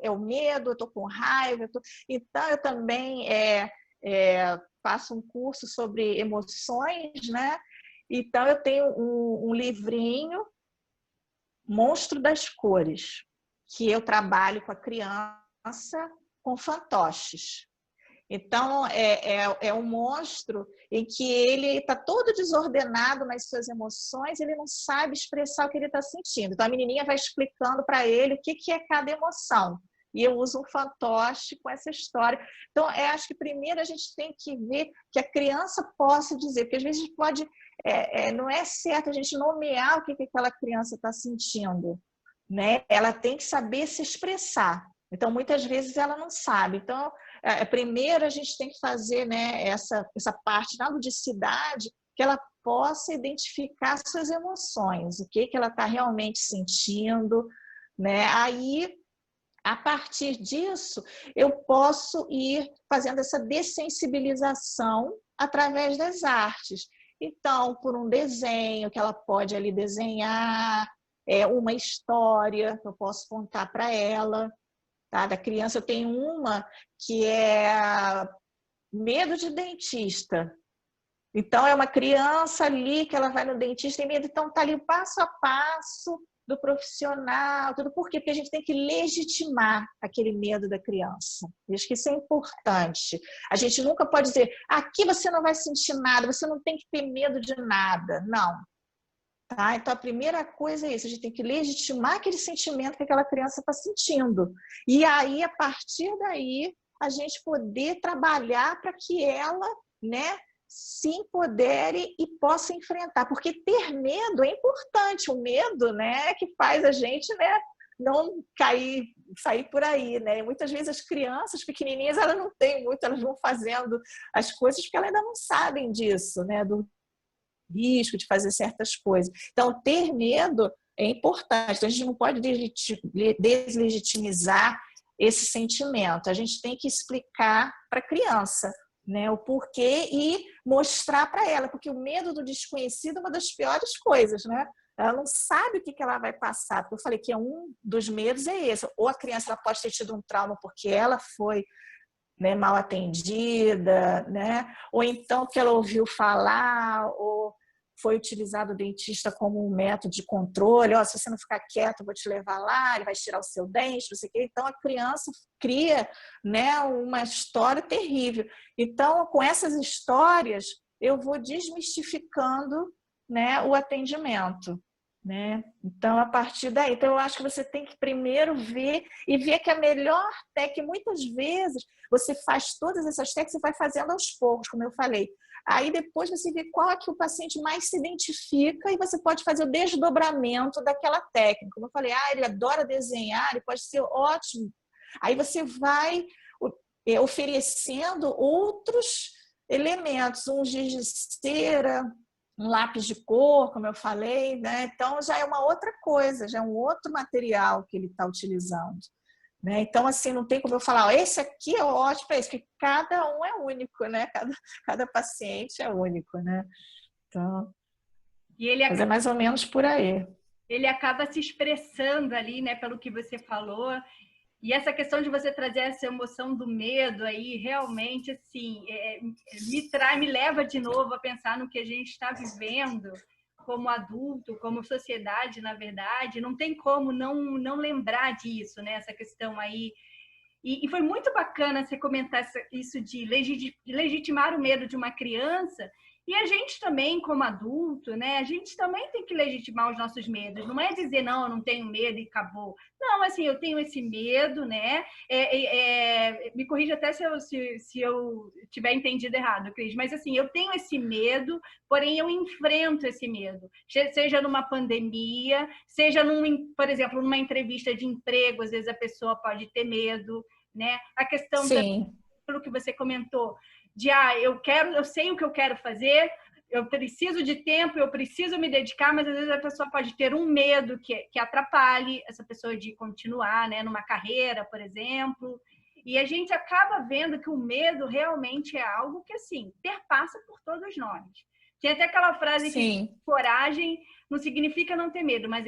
é o medo, eu estou com raiva. Então, eu também faço um curso sobre emoções, né? Então, eu tenho um livrinho, Monstro das Cores, que eu trabalho com a criança com fantoches. Então, é um monstro em que ele está todo desordenado nas suas emoções, ele não sabe expressar o que ele está sentindo. Então, a menininha vai explicando para ele o que é cada emoção. E eu uso um fantoche com essa história. Então, acho que primeiro a gente tem que ver que a criança possa dizer, porque às vezes pode, não é certo a gente nomear o que aquela criança está sentindo, né? Ela tem que saber se expressar. Então, muitas vezes ela não sabe. Então, primeiro a gente tem que fazer, né, essa parte na ludicidade, que ela possa identificar suas emoções, o que ela está realmente sentindo, né? Aí, a partir disso, eu posso ir fazendo essa dessensibilização através das artes. Então, por um desenho que ela pode ali desenhar, uma história que eu posso contar para ela. Tá? Da criança eu tenho uma que é medo de dentista. Então, é uma criança ali que ela vai no dentista e medo, então está ali o passo a passo do profissional, tudo. Por quê? Porque a gente tem que legitimar aquele medo da criança. Eu acho que isso é importante. A gente nunca pode dizer, aqui você não vai sentir nada, você não tem que ter medo de nada. Não. Tá? Então, a primeira coisa é isso, a gente tem que legitimar aquele sentimento que aquela criança está sentindo. E aí, a partir daí, a gente poder trabalhar para que ela, né, se empodere e possa enfrentar. Porque ter medo é importante, o medo, né, que faz a gente, né, não sair por aí, né? E muitas vezes as crianças pequenininhas, elas não têm muito, elas vão fazendo as coisas porque elas ainda não sabem disso, né, do risco de fazer certas coisas. Então, ter medo é importante. Então, a gente não pode deslegitimizar esse sentimento. A gente tem que explicar para a criança, né, o porquê e mostrar para ela, porque o medo do desconhecido é uma das piores coisas, né? Ela não sabe o que ela vai passar. Porque eu falei que um dos medos é esse. Ou a criança ela pode ter tido um trauma porque ela foi, né, mal atendida, né? Ou então que ela ouviu falar, ou foi utilizado o dentista como um método de controle, se você não ficar quieto, eu vou te levar lá, ele vai tirar o seu dente, não sei o quê. Então, a criança cria, né, uma história terrível. Então, com essas histórias, eu vou desmistificando, né, o atendimento. Né? Então, a partir daí, então, eu acho que você tem que primeiro ver que a melhor técnica, muitas vezes você faz todas essas técnicas, você vai fazendo aos poucos, como eu falei. Aí depois você vê qual é que o paciente mais se identifica e você pode fazer o desdobramento daquela técnica. Como eu falei, ele adora desenhar, ele pode ser ótimo. Aí você vai oferecendo outros elementos, um giz de cera, um lápis de cor, como eu falei, né? Então já é uma outra coisa, já é um outro material que ele está utilizando. Né? Então, assim, não tem como eu falar, esse aqui é ótimo para isso, porque cada um é único, né? Cada paciente é único, né? Então, mas é mais ou menos por aí. Ele acaba se expressando ali, né, pelo que você falou. E essa questão de você trazer essa emoção do medo aí, realmente, assim, me leva de novo a pensar no que a gente está vivendo como adulto, como sociedade, na verdade. Não tem como não lembrar disso, né? Essa questão aí. E foi muito bacana você comentar isso de legitimar o medo de uma criança. E a gente também, como adulto, né? A gente também tem que legitimar os nossos medos. Não é dizer, não, eu não tenho medo e acabou. Não, assim, eu tenho esse medo, né? Me corrija até se eu tiver entendido errado, Cris. Mas, assim, eu tenho esse medo, porém eu enfrento esse medo. Seja numa pandemia, seja, por exemplo, numa entrevista de emprego, às vezes a pessoa pode ter medo, né? A questão pelo que você comentou, de eu sei o que eu quero fazer, eu preciso de tempo, eu preciso me dedicar, mas às vezes a pessoa pode ter um medo que atrapalhe essa pessoa de continuar, né, numa carreira, por exemplo. E a gente acaba vendo que o medo realmente é algo que, assim, perpassa por todos nós. Tem até aquela frase que coragem não significa não ter medo, mas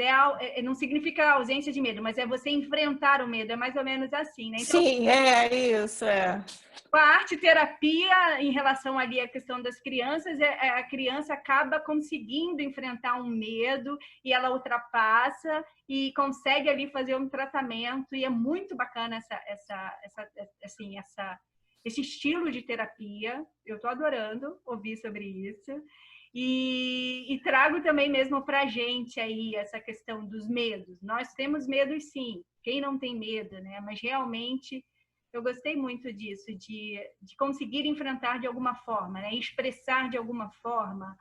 não significa ausência de medo, mas é você enfrentar o medo. É mais ou menos assim, né? Então, sim, é isso, Com a arte-terapia, em relação ali à questão das crianças, a criança acaba conseguindo enfrentar um medo e ela ultrapassa e consegue ali fazer um tratamento, e é muito bacana esse estilo de terapia. Eu estou adorando ouvir sobre isso. E trago também mesmo para a gente aí essa questão dos medos. Nós temos medos, sim. Quem não tem medo, né? Mas realmente eu gostei muito disso, de conseguir enfrentar de alguma forma, né? Expressar de alguma forma.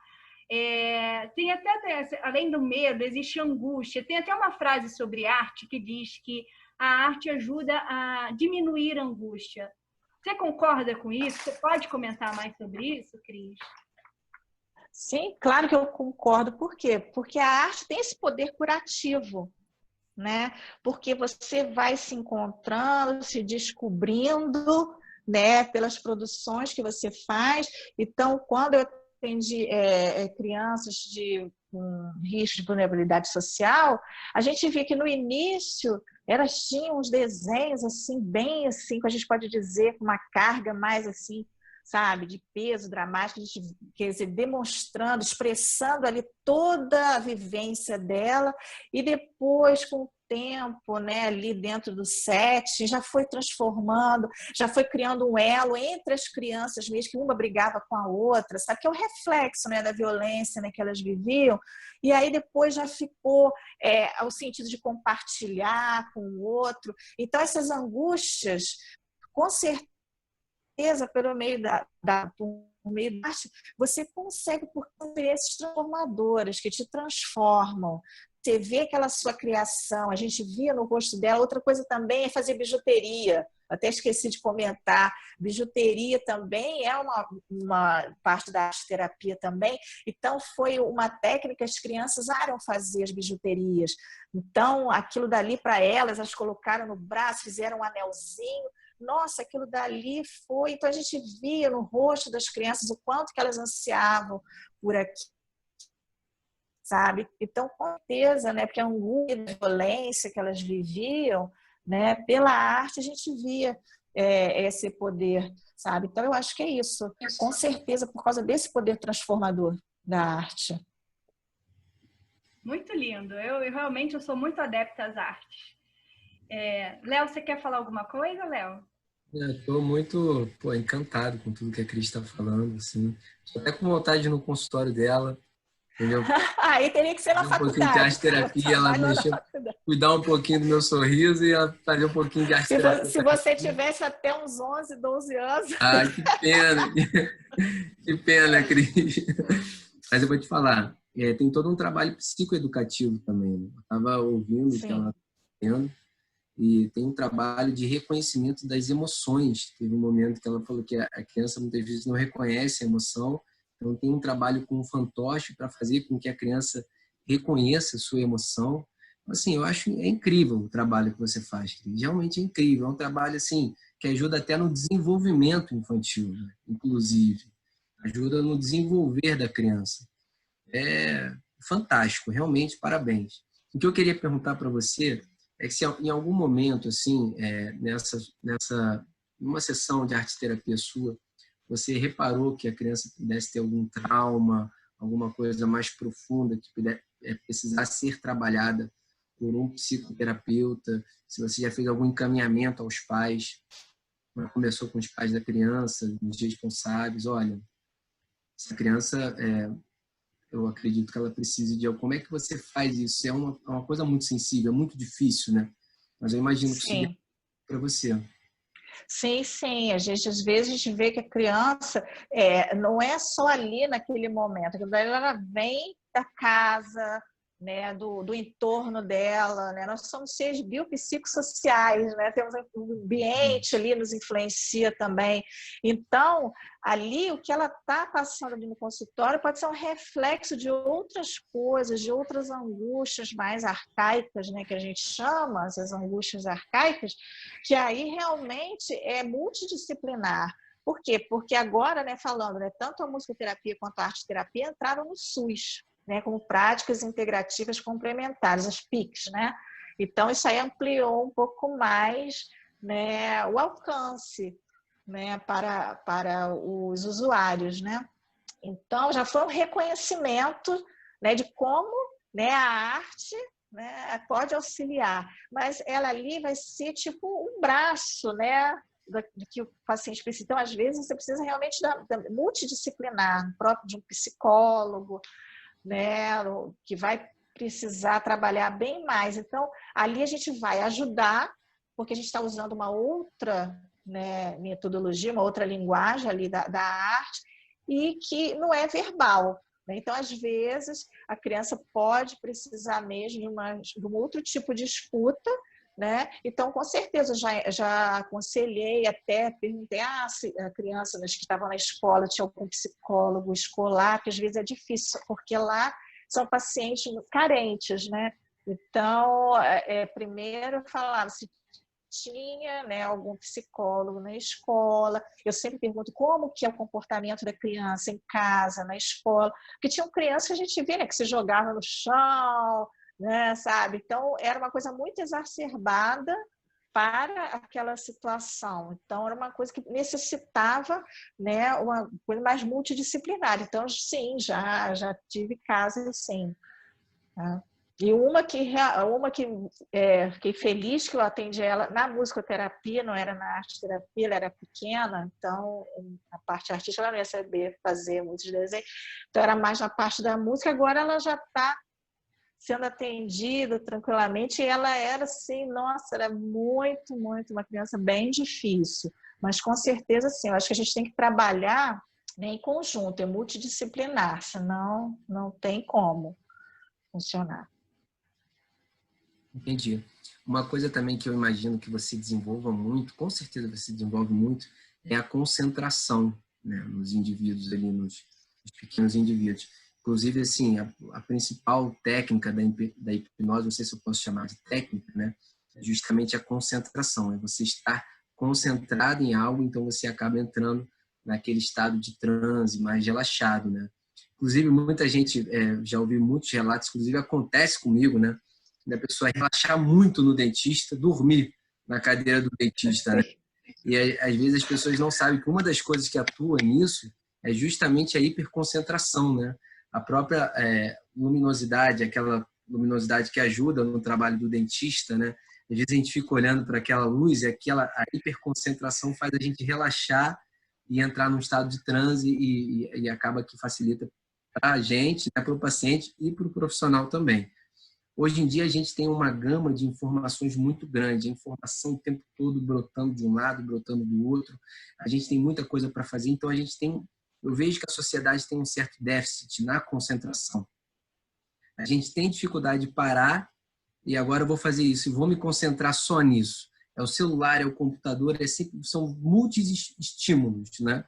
Tem até, além do medo, existe angústia. Tem até uma frase sobre arte que diz que a arte ajuda a diminuir a angústia. Você concorda com isso? Você pode comentar mais sobre isso, Cris? Sim, claro que eu concordo. Por quê? Porque a arte tem esse poder curativo, né? Porque você vai se encontrando, se descobrindo, né? Pelas produções que você faz. Então, quando eu atendi crianças com risco de vulnerabilidade social, a gente via que no início elas tinham uns desenhos assim, bem assim, que a gente pode dizer, com uma carga mais assim, sabe, de peso dramático, a gente, quer dizer, demonstrando, expressando ali toda a vivência dela, e depois, com o tempo, né, ali dentro do set, já foi transformando, já foi criando um elo entre as crianças mesmo, que uma brigava com a outra, sabe, que é o reflexo, né, da violência, né, que elas viviam, e aí depois já ficou ao sentido de compartilhar com o outro. Então, essas angústias, com certeza, pelo meio por meio da arte, você consegue por experiências transformadoras que te transformam. Você vê aquela sua criação, a gente via no rosto dela. Outra coisa também é fazer bijuteria. Até esqueci de comentar, bijuteria também é uma parte da arte terapia também. Então, foi uma técnica que as crianças amaram fazer as bijuterias. Então, aquilo dali para elas colocaram no braço, fizeram um anelzinho. Nossa, aquilo dali foi... Então, a gente via no rosto das crianças o quanto que elas ansiavam por aqui, sabe? Então, com certeza, né? Porque a angústia, a violência que elas viviam, né? Pela arte, a gente via esse poder, sabe? Então, eu acho que é isso. Com certeza, por causa desse poder transformador da arte. Muito lindo. Eu realmente sou muito adepta às artes. Léo, você quer falar alguma coisa, Léo? Estou muito encantado com tudo que a Cris está falando. Assim. Estou até com vontade de ir no consultório dela. Entendeu? Aí teria que ser na faculdade. Um pouquinho de arte-terapia, ela cuidar um pouquinho do meu sorriso e ela fazer um pouquinho de arte-terapia. Se você tivesse até uns 11, 12 anos. Ah, que pena. Que pena, Cris. Mas eu vou te falar, tem todo um trabalho psicoeducativo também. Né? Eu estava ouvindo o que ela está fazendo. E tem um trabalho de reconhecimento das emoções. Teve um momento que ela falou que a criança muitas vezes não reconhece a emoção, então tem um trabalho com o fantoche para fazer com que a criança reconheça a sua emoção. Assim, eu acho incrível o trabalho que você faz, realmente é incrível. É um trabalho assim que ajuda até no desenvolvimento infantil, né? Inclusive, ajuda no desenvolver da criança. É fantástico, realmente, parabéns. O que eu queria perguntar para você é que se em algum momento, assim, numa sessão de arte-terapia sua, você reparou que a criança pudesse ter algum trauma, alguma coisa mais profunda que precisasse ser trabalhada por um psicoterapeuta, se você já fez algum encaminhamento aos pais, começou com os pais da criança, os responsáveis, olha, essa criança, eu acredito que ela precise de algo. Como é que você faz isso? É uma coisa muito sensível, é muito difícil, né? Mas eu imagino que seja para você. Sim, sim. Às vezes a gente vê que a criança não é só ali naquele momento. Ela vem da casa, né, do entorno dela, né? Nós somos seres biopsicossociais, né? Temos um ambiente ali nos influencia também. Então, ali o que ela está passando ali no consultório pode ser um reflexo de outras coisas, de outras angústias mais arcaicas, né, que a gente chama, essas angústias arcaicas, que aí realmente é multidisciplinar. Por quê? Porque agora, né, falando, né, tanto a musicoterapia quanto a arte-terapia entraram no SUS, né, como práticas integrativas complementares, as PICs, né? Então, isso aí ampliou um pouco mais, né, o alcance, né, para os usuários, né? Então, já foi um reconhecimento, né, de como, né, a arte, né, pode auxiliar, mas ela ali vai ser tipo um braço, né, do que o paciente precisa. Então, às vezes, você precisa realmente da multidisciplinar, próprio de um psicólogo, né, que vai precisar trabalhar bem mais. Então, ali a gente vai ajudar, porque a gente está usando uma outra, né, metodologia, uma outra linguagem ali da arte, e que não é verbal. Né? Então, às vezes, a criança pode precisar mesmo de um outro tipo de escuta, né? Então, com certeza, já aconselhei, até perguntei se a criança que estava na escola tinha algum psicólogo escolar, porque às vezes é difícil, porque lá são pacientes carentes, né? Então, primeiro falava se tinha, né, algum psicólogo na escola. Eu sempre pergunto como que é o comportamento da criança em casa, na escola, porque tinham crianças que a gente via, né, que se jogava no chão, né, sabe? Então, era uma coisa muito exacerbada para aquela situação. Então, era uma coisa que necessitava, né, uma coisa mais multidisciplinar. Então, sim, já tive casos, sim. Tá? E uma que fiquei feliz que eu atendi ela na musicoterapia, não era na arte-terapia, ela era pequena, então a parte artística ela não ia saber fazer muitos desenhos, então era mais na parte da música. Agora ela já está sendo atendida tranquilamente, e ela era assim, nossa, era muito, muito uma criança bem difícil, mas com certeza sim, eu acho que a gente tem que trabalhar, né, em conjunto, é multidisciplinar, senão não tem como funcionar. Entendi. Uma coisa também que eu imagino que você desenvolva muito, com certeza você desenvolve muito, é a concentração, né, nos indivíduos ali, nos pequenos indivíduos. Inclusive, assim, a principal técnica da hipnose, não sei se eu posso chamar de técnica, né, é justamente a concentração, é você estar concentrado em algo, então você acaba entrando naquele estado de transe mais relaxado, né. Inclusive, muita gente, já ouvi muitos relatos, inclusive acontece comigo, né, da pessoa relaxar muito no dentista, dormir na cadeira do dentista, né? E às vezes as pessoas não sabem que uma das coisas que atua nisso é justamente a hiperconcentração, né? A própria luminosidade, aquela luminosidade que ajuda no trabalho do dentista, né? Às vezes a gente fica olhando para aquela luz e a hiperconcentração faz a gente relaxar e entrar num estado de transe e acaba que facilita para a gente, né, para o paciente e para o profissional também. Hoje em dia a gente tem uma gama de informações muito grande, a informação o tempo todo brotando de um lado, brotando do outro. A gente tem muita coisa para fazer, então eu vejo que a sociedade tem um certo déficit na concentração. A gente tem dificuldade de parar e agora eu vou fazer isso e vou me concentrar só nisso. É o celular, é o computador, são multi-estímulos, né,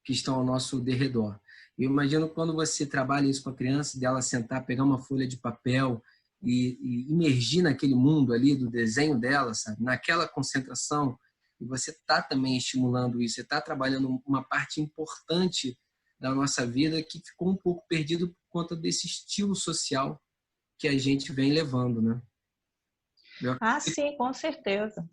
que estão ao nosso derredor. Eu imagino quando você trabalha isso com a criança, dela sentar, pegar uma folha de papel e imergir naquele mundo ali do desenho dela, sabe? Naquela concentração, e você está também estimulando isso, você está trabalhando uma parte importante da nossa vida que ficou um pouco perdido por conta desse estilo social que a gente vem levando, né? Sim, com certeza.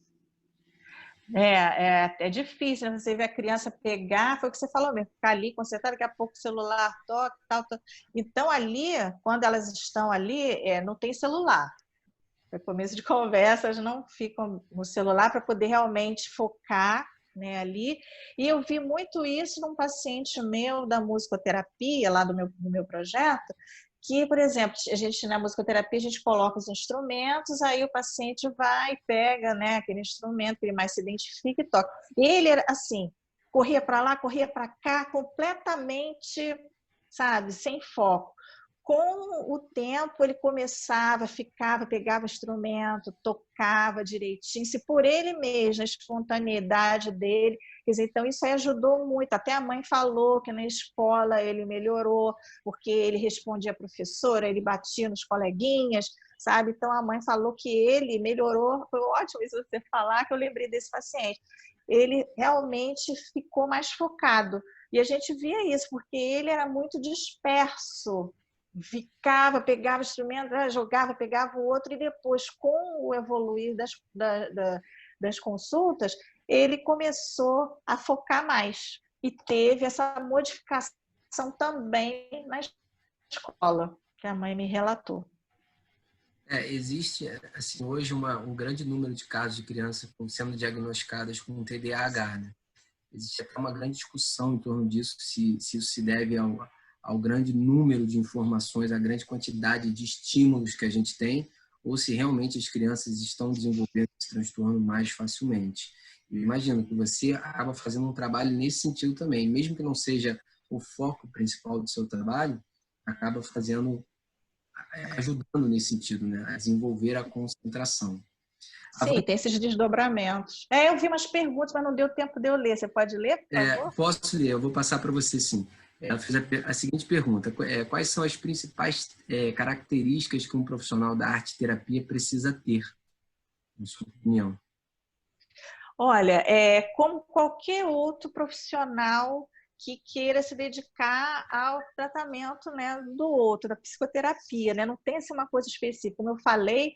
É difícil, né? Você vê a criança pegar, foi o que você falou mesmo, ficar ali concentrada, daqui a pouco o celular toca, tal. Então, ali, quando elas estão ali, não tem celular. No começo de conversa, elas não ficam no celular para poder realmente focar, né, ali. E eu vi muito isso num paciente meu da musicoterapia, lá do meu projeto, que, por exemplo, a gente na musicoterapia a gente coloca os instrumentos, aí o paciente vai, pega, né, aquele instrumento que ele mais se identifica e toca. Ele era assim, corria para lá, corria para cá, completamente, sabe, sem foco. Com o tempo ele começava, ficava, pegava o instrumento, tocava direitinho, se por ele mesmo, a espontaneidade dele, quer dizer, então isso aí ajudou muito. Até a mãe falou que na escola ele melhorou, porque ele respondia à professora, ele batia nos coleguinhas, sabe? Então a mãe falou que ele melhorou, foi ótimo isso você falar, que eu lembrei desse paciente. Ele realmente ficou mais focado. E a gente via isso, porque ele era muito disperso, ficava, pegava o instrumento, jogava, pegava o outro, e depois, com o evoluir das consultas, ele começou a focar mais e teve essa modificação também na escola, que a mãe me relatou. Existe, assim, hoje um grande número de casos de crianças sendo diagnosticadas com TDAH, né? Existe até uma grande discussão em torno disso, se isso se deve ao grande número de informações, à grande quantidade de estímulos que a gente tem, ou se realmente as crianças estão desenvolvendo esse transtorno mais facilmente. Eu imagino que você acaba fazendo um trabalho nesse sentido também, mesmo que não seja o foco principal do seu trabalho, acaba ajudando nesse sentido, né? A desenvolver a concentração. Sim, tem esses desdobramentos. Eu vi umas perguntas, mas não deu tempo de eu ler. Você pode ler, por favor? Posso ler, eu vou passar para você, sim. Ela fez a seguinte pergunta: quais são as principais características que um profissional da arte-terapia precisa ter, na sua opinião? Olha, como qualquer outro profissional que queira se dedicar ao tratamento, né, do outro, da psicoterapia, né? Não tem assim, uma coisa específica. Como eu falei,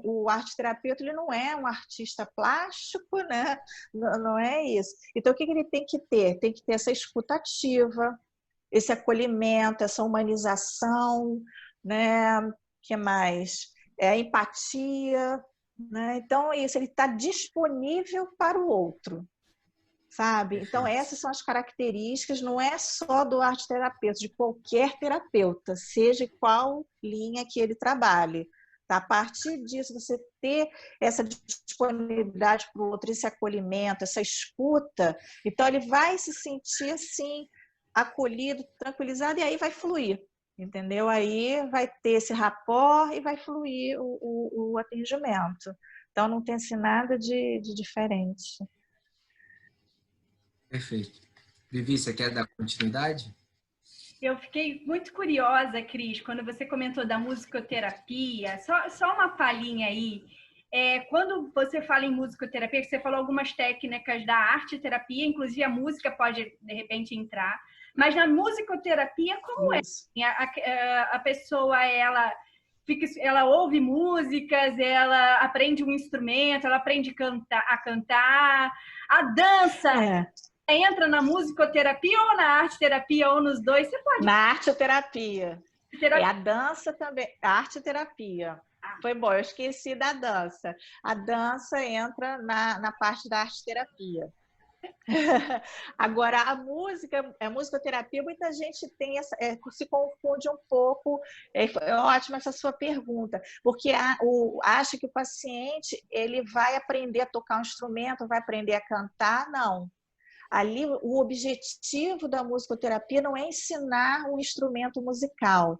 o arte-terapeuta ele não é um artista plástico, né? Não é isso. Então, o que ele tem que ter? Tem que ter essa escuta ativa, esse acolhimento, essa humanização, né? O que mais? A empatia, né? Então, isso, ele está disponível para o outro. Sabe? Então, essas são as características, não é só do arte-terapeuta, de qualquer terapeuta, seja qual linha que ele trabalhe. Tá? A partir disso, você ter essa disponibilidade para o outro, esse acolhimento, essa escuta, então ele vai se sentir assim, acolhido, tranquilizado, e aí vai fluir, entendeu? Aí vai ter esse rapport e vai fluir o atendimento. Então, não tem assim, nada de diferente. Perfeito. Vivi, você quer dar continuidade? Eu fiquei muito curiosa, Cris, quando você comentou da musicoterapia. Só uma palhinha aí. Quando você fala em musicoterapia, você falou algumas técnicas da arte-terapia, inclusive a música pode, de repente, entrar. Mas na musicoterapia, como a pessoa, ela ouve músicas, ela aprende um instrumento, ela aprende a cantar. A dança entra na musicoterapia ou na arte-terapia, ou nos dois? Você pode... Na arte-terapia. A dança também. A arte-terapia. Foi bom, eu esqueci da dança. A dança entra na parte da arte-terapia. Agora, a musicoterapia, muita gente tem se confunde um pouco. É ótima essa sua pergunta, porque acha que o paciente ele vai aprender a tocar um instrumento, vai aprender a cantar, não. Ali, o objetivo da musicoterapia não é ensinar um instrumento musical.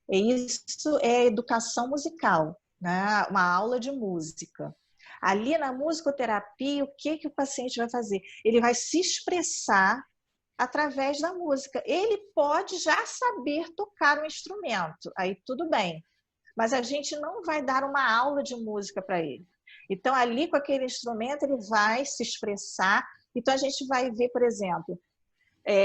Isso é educação musical, né? Uma aula de música. Ali na musicoterapia, o que o paciente vai fazer? Ele vai se expressar através da música. Ele pode já saber tocar um instrumento, aí tudo bem. Mas a gente não vai dar uma aula de música para ele. Então, ali com aquele instrumento, ele vai se expressar. Então, a gente vai ver, por exemplo,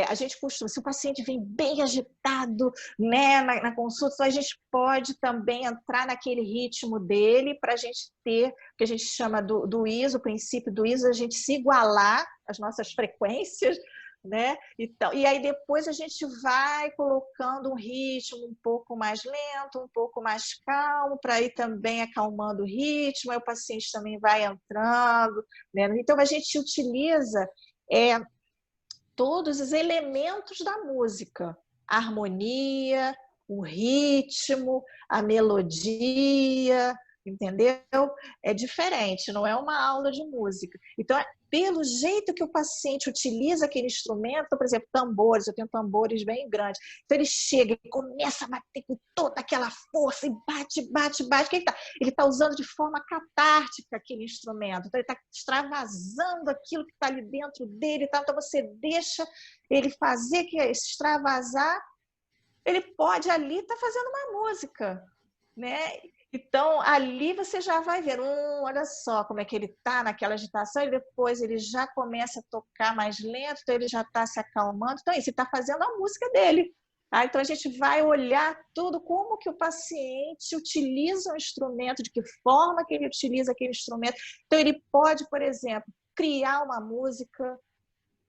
a gente costuma, se o paciente vem bem agitado, né, na consulta, então a gente pode também entrar naquele ritmo dele para a gente ter o que a gente chama do ISO, o princípio do ISO, a gente se igualar às nossas frequências, né? Então, e aí depois a gente vai colocando um ritmo um pouco mais lento, um pouco mais calmo, para ir também acalmando o ritmo, aí o paciente também vai entrando, né? Então a gente utiliza todos os elementos da música, a harmonia, o ritmo, a melodia, entendeu? É diferente, não é uma aula de música. Então, pelo jeito que o paciente utiliza aquele instrumento, por exemplo, tambores, eu tenho tambores bem grandes, então ele chega e começa a bater com toda aquela força e bate, bate, bate. O que ele está usando de forma catártica aquele instrumento, então ele está extravasando aquilo que está ali dentro dele, tá? Então você deixa ele fazer que extravasar, ele pode ali estar fazendo uma música, né? Então, ali você já vai ver, olha só como é que ele está naquela agitação, e depois ele já começa a tocar mais lento, então ele já está se acalmando. Então, isso, ele está fazendo a música dele. Tá? Então, a gente vai olhar tudo, como que o paciente utiliza o instrumento, de que forma que ele utiliza aquele instrumento. Então, ele pode, por exemplo, criar uma música.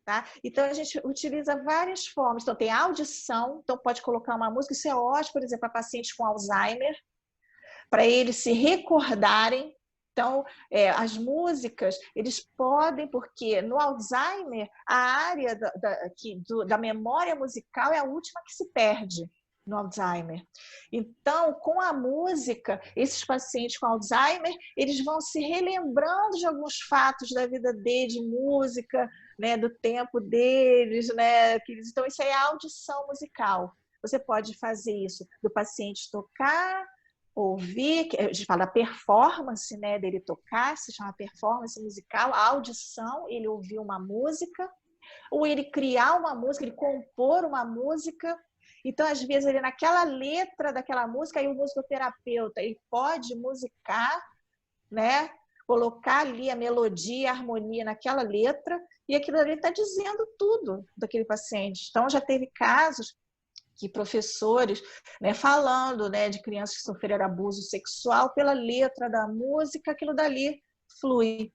Tá? Então, a gente utiliza várias formas. Então, tem a audição, então pode colocar uma música, isso é ótimo, por exemplo, para pacientes com Alzheimer, para eles se recordarem. Então, as músicas, eles podem, porque no Alzheimer, a área da memória musical é a última que se perde no Alzheimer. Então, com a música, esses pacientes com Alzheimer, eles vão se relembrando de alguns fatos da vida deles, de música, né, do tempo deles, né? Então, isso é a audição musical. Você pode fazer isso do paciente tocar, ouvir, a gente fala performance, né, dele tocar, se chama performance musical, a audição, ele ouvir uma música, ou ele criar uma música, ele compor uma música. Então, às vezes, ele naquela letra daquela música, aí o musicoterapeuta ele pode musicar, né, colocar ali a melodia, a harmonia naquela letra, e aquilo ali está dizendo tudo daquele paciente. Então, já teve casos que professores, né, falando, né, de crianças que sofreram abuso sexual, pela letra da música, aquilo dali flui,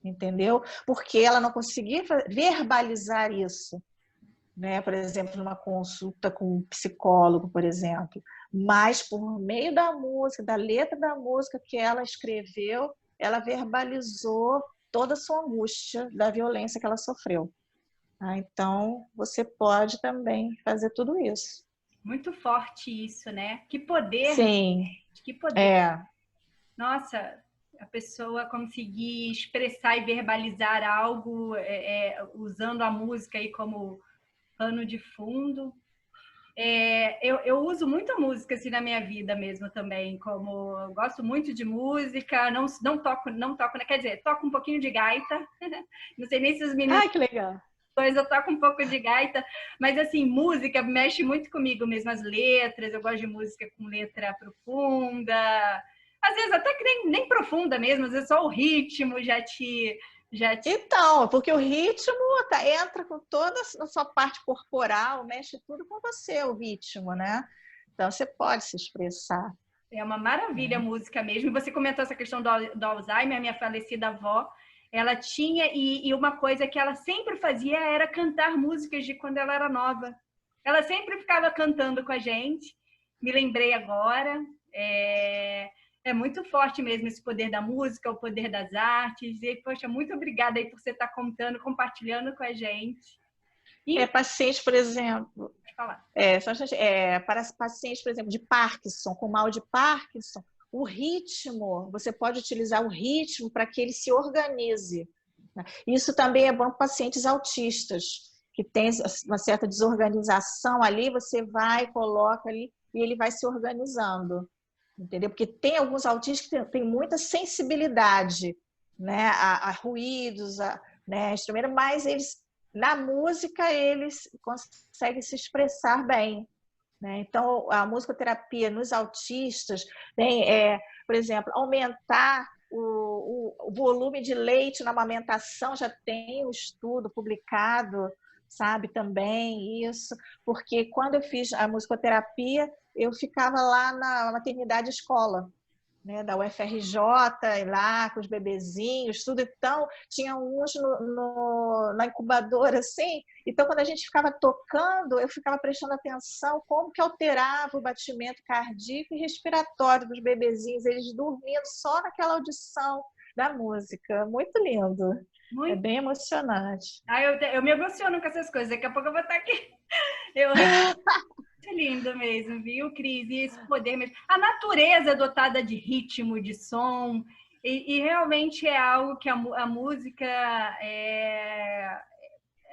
entendeu? Porque ela não conseguia verbalizar isso, né? Por exemplo, numa consulta com um psicólogo, por exemplo, mas por meio da música, da letra da música que ela escreveu, ela verbalizou toda a sua angústia da violência que ela sofreu. Então, você pode também fazer tudo isso. Muito forte isso, né? Que poder. Sim. Que poder. Nossa, a pessoa conseguir expressar e verbalizar algo usando a música aí como pano de fundo. Eu uso muito a música assim na minha vida mesmo também, como eu gosto muito de música, não toco, né? Quer dizer, toco um pouquinho de gaita, não sei nem se os meninos... Ah, que legal! Eu toco um pouco de gaita, mas assim, música mexe muito comigo mesmo, as letras, eu gosto de música com letra profunda, às vezes até que nem profunda mesmo, às vezes só o ritmo já te... Então, porque o ritmo entra com toda a sua parte corporal, mexe tudo com você, o ritmo, né? Então, você pode se expressar. É uma maravilha a música mesmo. Você comentou essa questão do Alzheimer, a minha falecida avó, ela tinha, e uma coisa que ela sempre fazia era cantar músicas de quando ela era nova. Ela sempre ficava cantando com a gente, me lembrei agora. É muito forte mesmo esse poder da música, o poder das artes. E, poxa, muito obrigada aí por você estar contando, compartilhando com a gente. Pacientes, por exemplo... Pode falar. Para pacientes, por exemplo, de Parkinson, com mal de Parkinson, o ritmo, você pode utilizar o ritmo para que ele se organize. Isso também é bom para pacientes autistas, que tem uma certa desorganização ali, você vai, coloca ali e ele vai se organizando, entendeu? Porque tem alguns autistas que têm muita sensibilidade, né, a ruídos, né, instrumentos, mas eles, na música, eles conseguem se expressar bem. Né? Então, a musicoterapia nos autistas tem, por exemplo, aumentar o volume de leite na amamentação, já tem um estudo publicado, sabe, também isso, porque quando eu fiz a musicoterapia, eu ficava lá na maternidade escola, né, da UFRJ, lá com os bebezinhos, tudo. Então, tinha uns na incubadora, assim. Então, quando a gente ficava tocando, eu ficava prestando atenção como que alterava o batimento cardíaco e respiratório dos bebezinhos, eles dormindo só naquela audição da música. Muito lindo. Muito. É bem emocionante. Eu me emociono com essas coisas. Daqui a pouco eu vou estar aqui. Muito lindo mesmo, viu, Cris? E esse poder mesmo. A natureza dotada de ritmo, de som, e realmente é algo que a música é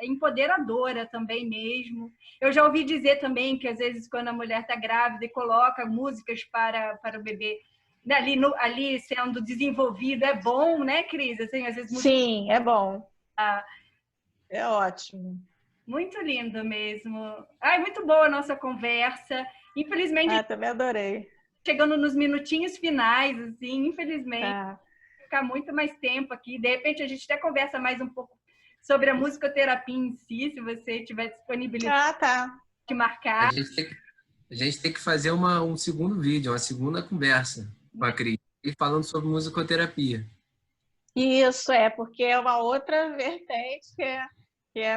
empoderadora também mesmo. Eu já ouvi dizer também que às vezes quando a mulher está grávida e coloca músicas para o bebê ali sendo desenvolvido, é bom, né, Cris? Assim, às vezes Sim, é bom. É ótimo. Muito lindo mesmo. Ai, muito boa a nossa conversa. Infelizmente... também adorei. Chegando nos minutinhos finais, assim, infelizmente. Vai ficar muito mais tempo aqui. De repente, a gente até conversa mais um pouco sobre a musicoterapia em si, se você tiver disponibilidade de marcar. A gente tem que fazer um segundo vídeo, uma segunda conversa com a Cris, falando sobre musicoterapia. Isso porque é uma outra vertente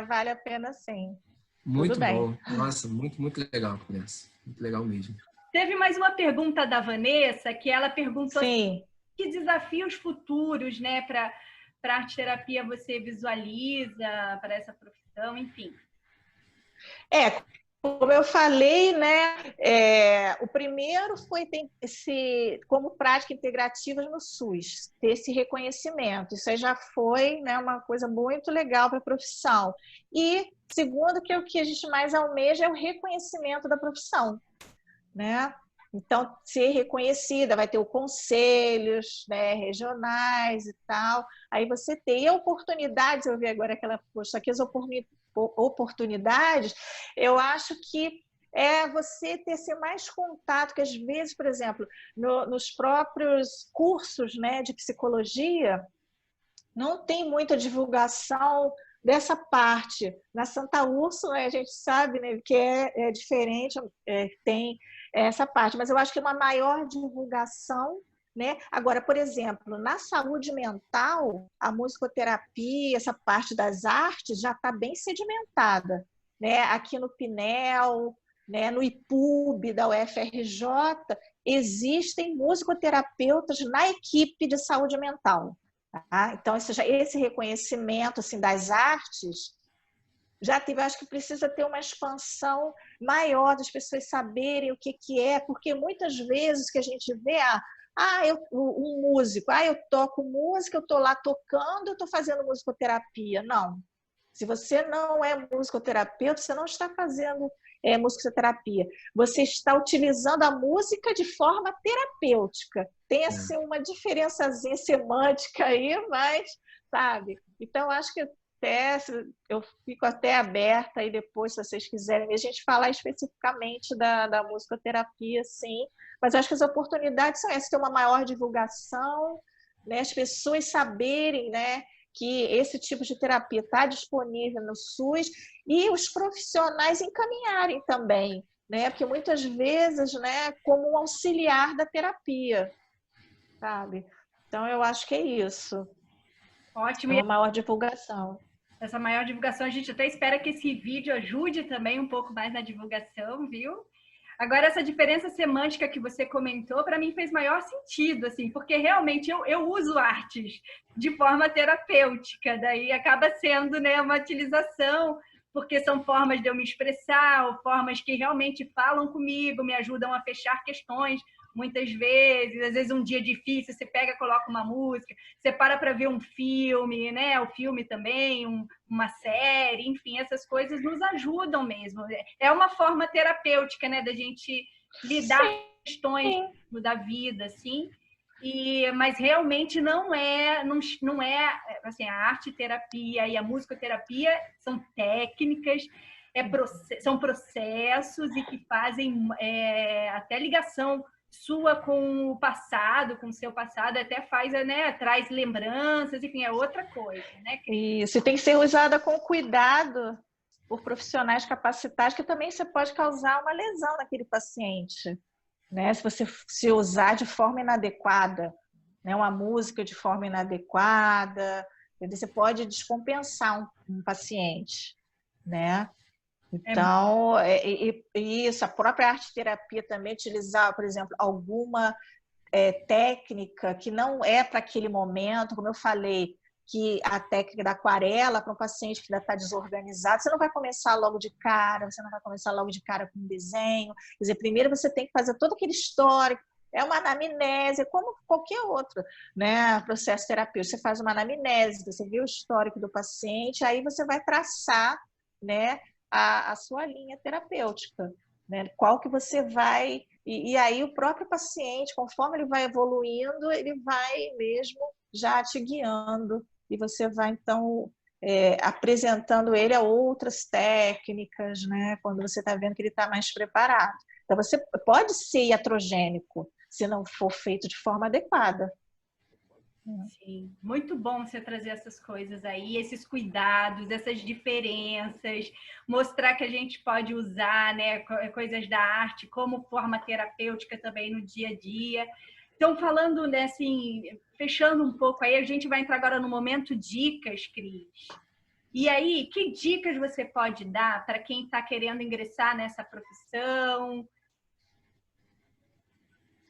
vale a pena sim. Muito Tudo bem. bom. Nossa, muito legal a conversa. Muito legal mesmo. Teve mais uma pergunta da Vanessa, que ela perguntou Sim. que desafios futuros, né, para arte terapia você visualiza para essa profissão, enfim. Como eu falei, né, o primeiro foi ter como prática integrativa no SUS, ter esse reconhecimento. Isso aí já foi, né, uma coisa muito legal para a profissão. E segundo, que é o que a gente mais almeja é o reconhecimento da profissão, né? Então, ser reconhecida, vai ter os conselhos, né, regionais e tal. Aí você tem oportunidades, eu vi agora aquela poxa, aqui as oportunidades, eu acho que é você ter mais contato, que às vezes, por exemplo, nos próprios cursos, né, de psicologia, não tem muita divulgação dessa parte. Na Santa Úrsula, a gente sabe, né, que é diferente, tem essa parte, mas eu acho que uma maior divulgação, né? Agora, por exemplo, na saúde mental, a musicoterapia, essa parte das artes já está bem sedimentada, né? Aqui no Pinel, né, no IPUB da UFRJ, existem musicoterapeutas na equipe de saúde mental. Tá? Então, esse reconhecimento assim, das artes já teve, acho que precisa ter uma expansão maior das pessoas saberem o que é, porque muitas vezes que a gente vê, um músico, eu toco música, eu estou lá tocando, eu estou fazendo musicoterapia. Não. Se você não é musicoterapeuta, você não está fazendo musicoterapia. Você está utilizando a música de forma terapêutica. Tem assim uma diferençazinha semântica aí, mas, sabe? Então, acho que eu fico até aberta aí depois, se vocês quiserem, a gente falar especificamente da musicoterapia, sim. Mas acho que as oportunidades são essas, ter uma maior divulgação, né? As pessoas saberem, né, que esse tipo de terapia está disponível no SUS e os profissionais encaminharem também, né? Porque muitas vezes, né, como um auxiliar da terapia, sabe? Então, eu acho que é isso. Ótimo. Uma maior divulgação. Essa maior divulgação, a gente até espera que esse vídeo ajude também um pouco mais na divulgação, viu? Agora, essa diferença semântica que você comentou, para mim fez maior sentido, assim, porque realmente eu uso artes de forma terapêutica, daí acaba sendo, né, uma utilização, porque são formas de eu me expressar, ou formas que realmente falam comigo, me ajudam a fechar questões, muitas vezes, às vezes um dia difícil, você pega, coloca uma música, você para ver um filme, né? O filme também, uma série, enfim, essas coisas nos ajudam mesmo. É uma forma terapêutica, né, da gente lidar com questões da vida, assim. Mas realmente não é assim, a arte terapia e a musicoterapia são técnicas, são processos e que fazem até ligação sua com o passado, com o seu passado, até faz, né, traz lembranças, enfim, é outra coisa, né? Isso, e tem que ser usada com cuidado por profissionais capacitados, que também você pode causar uma lesão naquele paciente, né? Se você se usar de forma inadequada, né? Uma música de forma inadequada, você pode descompensar um paciente, né? Então, isso, a própria arte-terapia também utilizar, por exemplo, alguma técnica que não é para aquele momento, como eu falei, que a técnica da aquarela para um paciente que ainda está desorganizado, você não vai começar logo de cara, você não vai começar logo de cara com um desenho. Quer dizer, primeiro você tem que fazer todo aquele histórico, é uma anamnese, como qualquer outro, né, processo terapêutico. Você faz uma anamnese, você vê o histórico do paciente, aí você vai traçar, né, a sua linha terapêutica, né? Qual que você vai... E aí o próprio paciente, conforme ele vai evoluindo, ele vai mesmo já te guiando e você vai, então, apresentando ele a outras técnicas, né? Quando você está vendo que ele está mais preparado. Então, você pode ser iatrogênico se não for feito de forma adequada. Sim, muito bom você trazer essas coisas aí, esses cuidados, essas diferenças, mostrar que a gente pode usar, né, coisas da arte como forma terapêutica também no dia a dia. Então, falando, né, assim, fechando um pouco aí, a gente vai entrar agora no momento dicas, Cris. E aí, que dicas você pode dar para quem está querendo ingressar nessa profissão?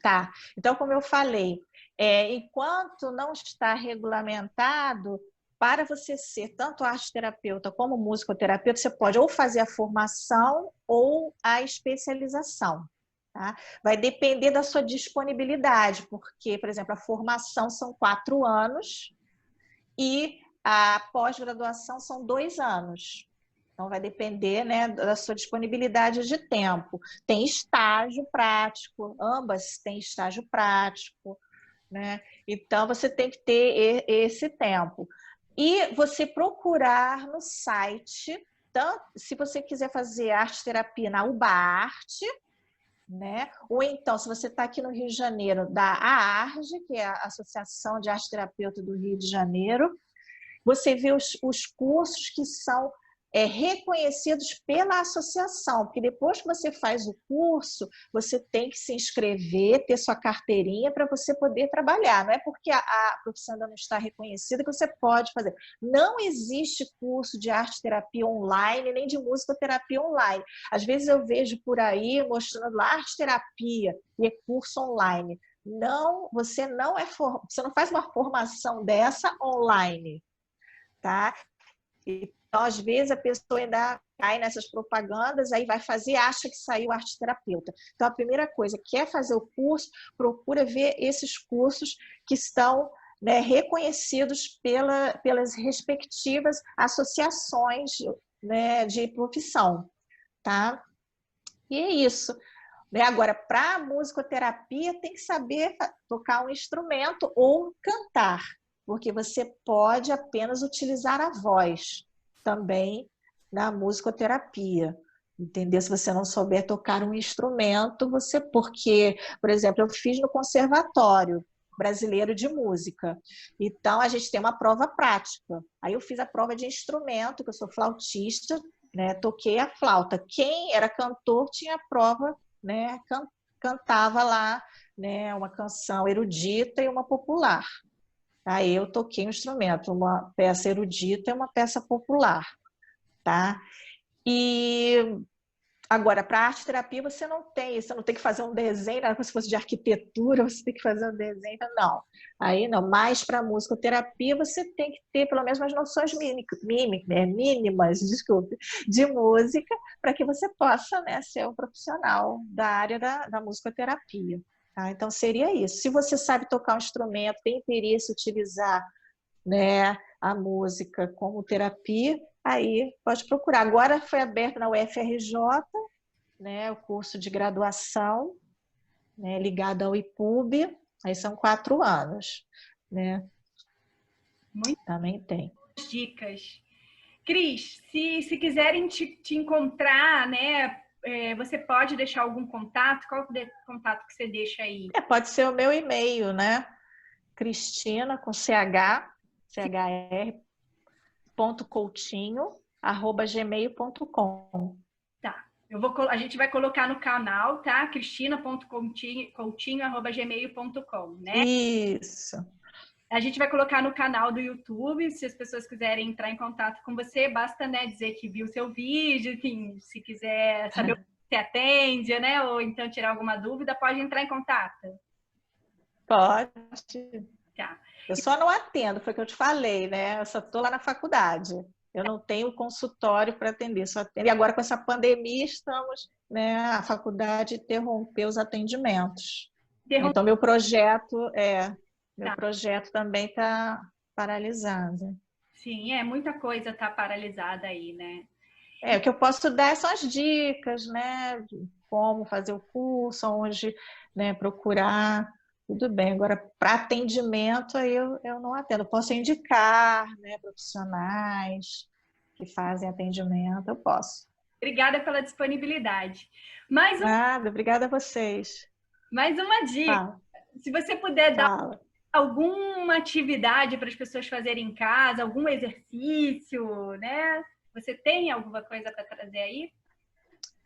Tá. Então, como eu falei, enquanto não está regulamentado, para você ser tanto arte-terapeuta como musicoterapeuta, você pode ou fazer a formação ou a especialização. Tá? Vai depender da sua disponibilidade, porque, por exemplo, a formação são 4 anos e a pós-graduação são 2 anos. Então, vai depender, né, da sua disponibilidade de tempo. Tem estágio prático, ambas têm estágio prático, né? Então, você tem que ter esse tempo. E você procurar no site, tanto, se você quiser fazer arte-terapia na UBAarte, né? Ou então, se você está aqui no Rio de Janeiro, da AARJ, que é a Associação de Arte Terapeuta do Rio de Janeiro, você vê os cursos que são reconhecidos pela associação, porque depois que você faz o curso, você tem que se inscrever, ter sua carteirinha para você poder trabalhar. Não é porque a profissão ainda não está reconhecida que você pode fazer. Não existe curso de arte-terapia online, nem de musicoterapia online. Às vezes eu vejo por aí mostrando lá arte-terapia e é curso online. Não, você não faz uma formação dessa online. Tá? Então, às vezes, a pessoa ainda cai nessas propagandas, aí vai fazer, acha que saiu arte-terapeuta. Então, a primeira coisa, quer fazer o curso, procura ver esses cursos que estão, né, reconhecidos pelas respectivas associações, né, de profissão. Tá? E é isso. Né? Agora, para a musicoterapia, tem que saber tocar um instrumento ou cantar, porque você pode apenas utilizar a voz também na musicoterapia, entendeu? Se você não souber tocar um instrumento, porque, por exemplo, eu fiz no Conservatório Brasileiro de Música, então a gente tem uma prova prática. Aí eu fiz a prova de instrumento, que eu sou flautista, né? Toquei a flauta. Quem era cantor tinha a prova, né? Cantava lá, né? Uma canção erudita e uma popular. Aí eu toquei um instrumento, uma peça erudita e uma peça popular, tá? E agora, para arte terapia, você não tem que fazer um desenho, como se fosse de arquitetura, você tem que fazer um desenho, não. Aí não, mas para musicoterapia você tem que ter pelo menos umas noções mínimas, desculpe, de música, para que você possa, né, ser um profissional da área da musicoterapia. Tá? Então, seria isso. Se você sabe tocar um instrumento, tem interesse em utilizar, né, a música como terapia, aí pode procurar. Agora foi aberto na UFRJ, né, o curso de graduação, né, ligado ao IPUB, aí são 4 anos. Né? Também tem. Dicas. Cris, se quiserem te encontrar, né, você pode deixar algum contato? Qual é o contato que você deixa aí? Pode ser o meu e-mail, né? Cristina, com chr.coutinho@gmail.com. Tá. A gente vai colocar no canal, tá? cristina.coutinho@gmail.com, né? Isso. A gente vai colocar no canal do YouTube, se as pessoas quiserem entrar em contato com você, basta, né, dizer que viu o seu vídeo, enfim, se quiser saber o que você atende, né, ou então tirar alguma dúvida, pode entrar em contato. Pode. Tá. Eu só não atendo, foi o que eu te falei, né? Eu só estou lá na faculdade. Eu não tenho consultório para atender, só atendo. E agora com essa pandemia estamos, né? A faculdade interrompeu os atendimentos. Então meu projeto também está paralisado. Sim, muita coisa está paralisada aí, né? O que eu posso dar são as dicas, né? De como fazer o curso, onde, né, procurar. Tudo bem. Agora, para atendimento, aí eu não atendo. Eu posso indicar, né, profissionais que fazem atendimento, eu posso. Obrigada pela disponibilidade. Nada, obrigada a vocês. Mais uma dica. Fala. Se você puder dar alguma atividade para as pessoas fazerem em casa, algum exercício, né? Você tem alguma coisa para trazer aí?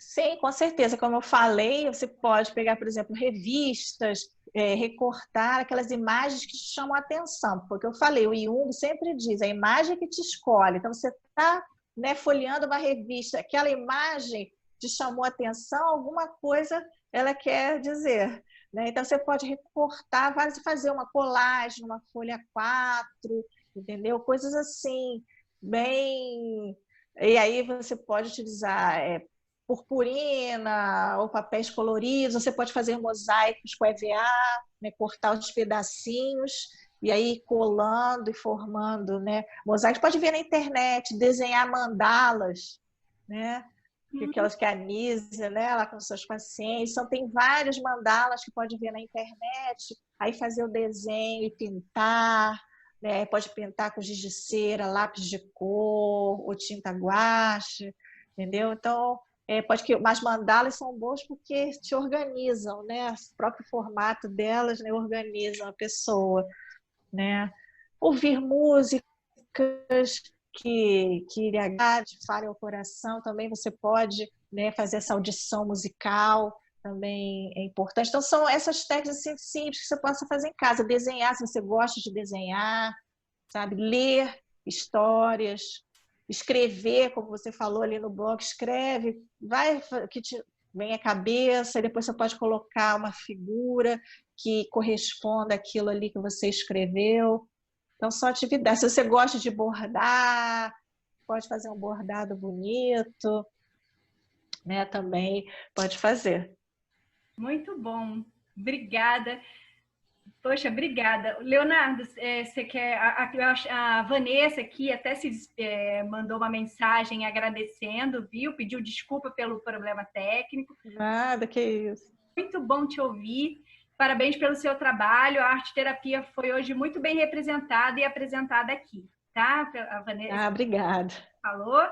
Sim, com certeza. Como eu falei, você pode pegar, por exemplo, revistas, recortar aquelas imagens que te chamam a atenção. Porque eu falei, o Jung sempre diz, a imagem que te escolhe. Então, você está, né, folheando uma revista, aquela imagem te chamou a atenção, alguma coisa ela quer dizer, né? Então, você pode recortar, fazer uma colagem, uma folha 4, entendeu? Coisas assim, bem... E aí você pode utilizar purpurina ou papéis coloridos, você pode fazer mosaicos com EVA, né? Cortar os pedacinhos e aí ir colando e formando, né? Mosaicos, pode ver na internet, desenhar mandalas, né? Aquelas que a Anísia, né, ela com seus pacientes, então tem vários mandalas que pode ver na internet, aí fazer o desenho e pintar, né? Pode pintar com giz de cera, lápis de cor, ou tinta guache, entendeu? Então, mas mandalas são bons porque te organizam, né? O próprio formato delas, né, organizam a pessoa, né? Ouvir músicas que lhe agrade, fale ao coração, também você pode, né, fazer essa audição musical, também é importante. Então, são essas técnicas assim, simples que você possa fazer em casa. Desenhar, se você gosta de desenhar, sabe? Ler histórias, escrever, como você falou ali no blog, escreve, vai que te vem à cabeça, e depois você pode colocar uma figura que corresponda àquilo ali que você escreveu. Então, só atividade. Se você gosta de bordar, pode fazer um bordado bonito, né? Também pode fazer. Muito bom. Obrigada. Poxa, obrigada. Leonardo, você quer... A Vanessa aqui até mandou uma mensagem agradecendo, viu? Pediu desculpa pelo problema técnico. Nada, que isso. Muito bom te ouvir. Parabéns pelo seu trabalho. A arte-terapia foi hoje muito bem representada e apresentada aqui, tá? A Vanessa obrigada. falou.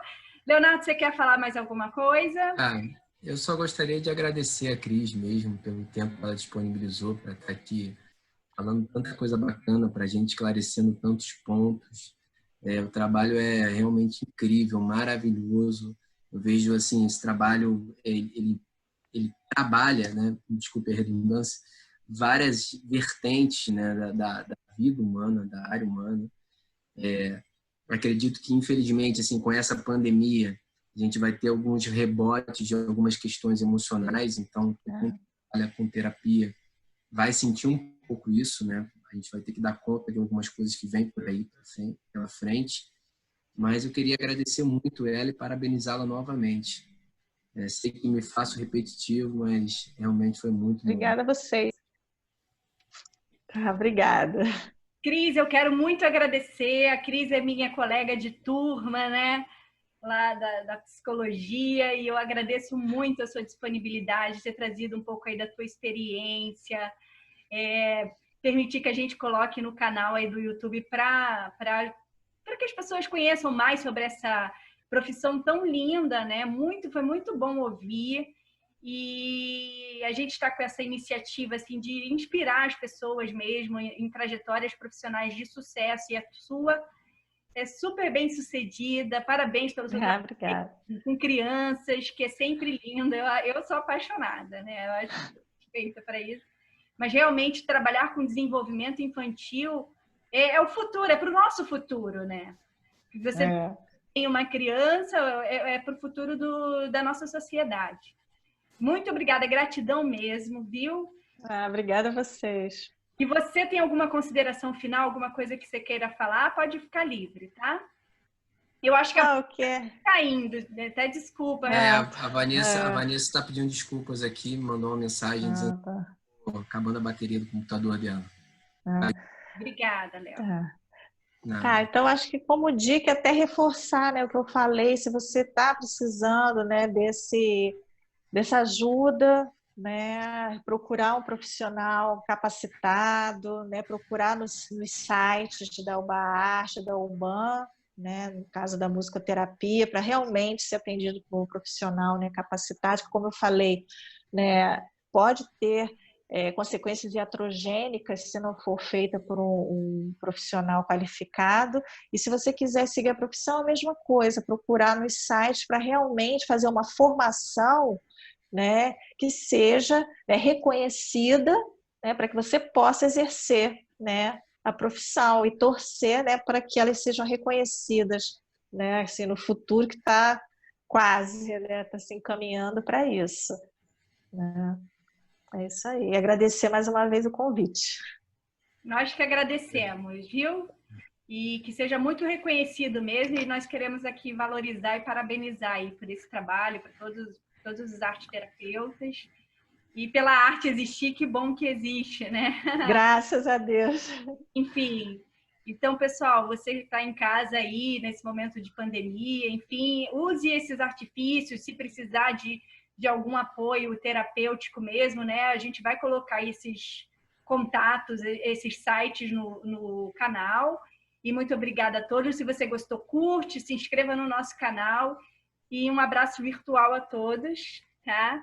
Leonardo, você quer falar mais alguma coisa? Eu só gostaria de agradecer a Cris mesmo pelo tempo que ela disponibilizou para estar aqui falando tanta coisa bacana para a gente, esclarecendo tantos pontos. O trabalho é realmente incrível, maravilhoso. Eu vejo assim, esse trabalho, ele trabalha, né? Desculpe a redundância, várias vertentes, né, da vida humana, da área humana. Acredito que, infelizmente, assim, com essa pandemia, a gente vai ter alguns rebotes de algumas questões emocionais, então, quem trabalha com terapia vai sentir um pouco isso, né? A gente vai ter que dar conta de algumas coisas que vêm por aí pela frente, mas eu queria agradecer muito ela e parabenizá-la novamente. Sei que me faço repetitivo, mas realmente foi muito bom. Obrigada a vocês. Obrigada. Cris, eu quero muito agradecer. A Cris é minha colega de turma, né? Lá da psicologia, e eu agradeço muito a sua disponibilidade, ter trazido um pouco aí da tua experiência, permitir que a gente coloque no canal aí do YouTube para que as pessoas conheçam mais sobre essa profissão tão linda, né? Foi muito bom ouvir. E a gente está com essa iniciativa assim, de inspirar as pessoas mesmo em trajetórias profissionais de sucesso, e a sua é super bem sucedida. Parabéns pelo seu trabalho com crianças, que é sempre lindo. Eu sou apaixonada, né? Eu acho feita para isso. Mas realmente trabalhar com desenvolvimento infantil é o futuro, é para o nosso futuro, né? Você tem uma criança, é para o futuro da nossa sociedade. Muito obrigada, gratidão mesmo, viu? Obrigada a vocês. E você tem alguma consideração final, alguma coisa que você queira falar, pode ficar livre, tá? Eu acho que tá indo, até desculpa. A Vanessa está pedindo desculpas aqui, mandou uma mensagem dizendo que acabando a bateria do computador dela. Obrigada, Léo. Então acho que como dica até reforçar, né, o que eu falei, se você está precisando, né, dessa ajuda, né, procurar um profissional capacitado, né, procurar nos sites da UBA Arte, da UBAN, né, no caso da musicoterapia, para realmente ser atendido por um profissional, né, capacitado, que, como eu falei, né, pode ter consequências iatrogênicas se não for feita por um profissional qualificado. E se você quiser seguir a profissão, a mesma coisa, procurar nos sites para realmente fazer uma formação, né, que seja, né, reconhecida, né, para que você possa exercer, né, a profissão e torcer, né, para que elas sejam reconhecidas, né, assim, no futuro que está quase, né, está se encaminhando para isso, né? É isso aí. E agradecer mais uma vez o convite. Nós que agradecemos, viu? E que seja muito reconhecido mesmo, e nós queremos aqui valorizar e parabenizar aí por esse trabalho, para todos os arteterapeutas. E pela arte existir, que bom que existe, né? Graças a Deus. Enfim, então, pessoal, você que está em casa aí, nesse momento de pandemia, enfim, use esses artifícios, se precisar de algum apoio terapêutico mesmo, né? A gente vai colocar esses contatos, esses sites no canal. E muito obrigada a todos. Se você gostou, curte, se inscreva no nosso canal. E um abraço virtual a todos, tá?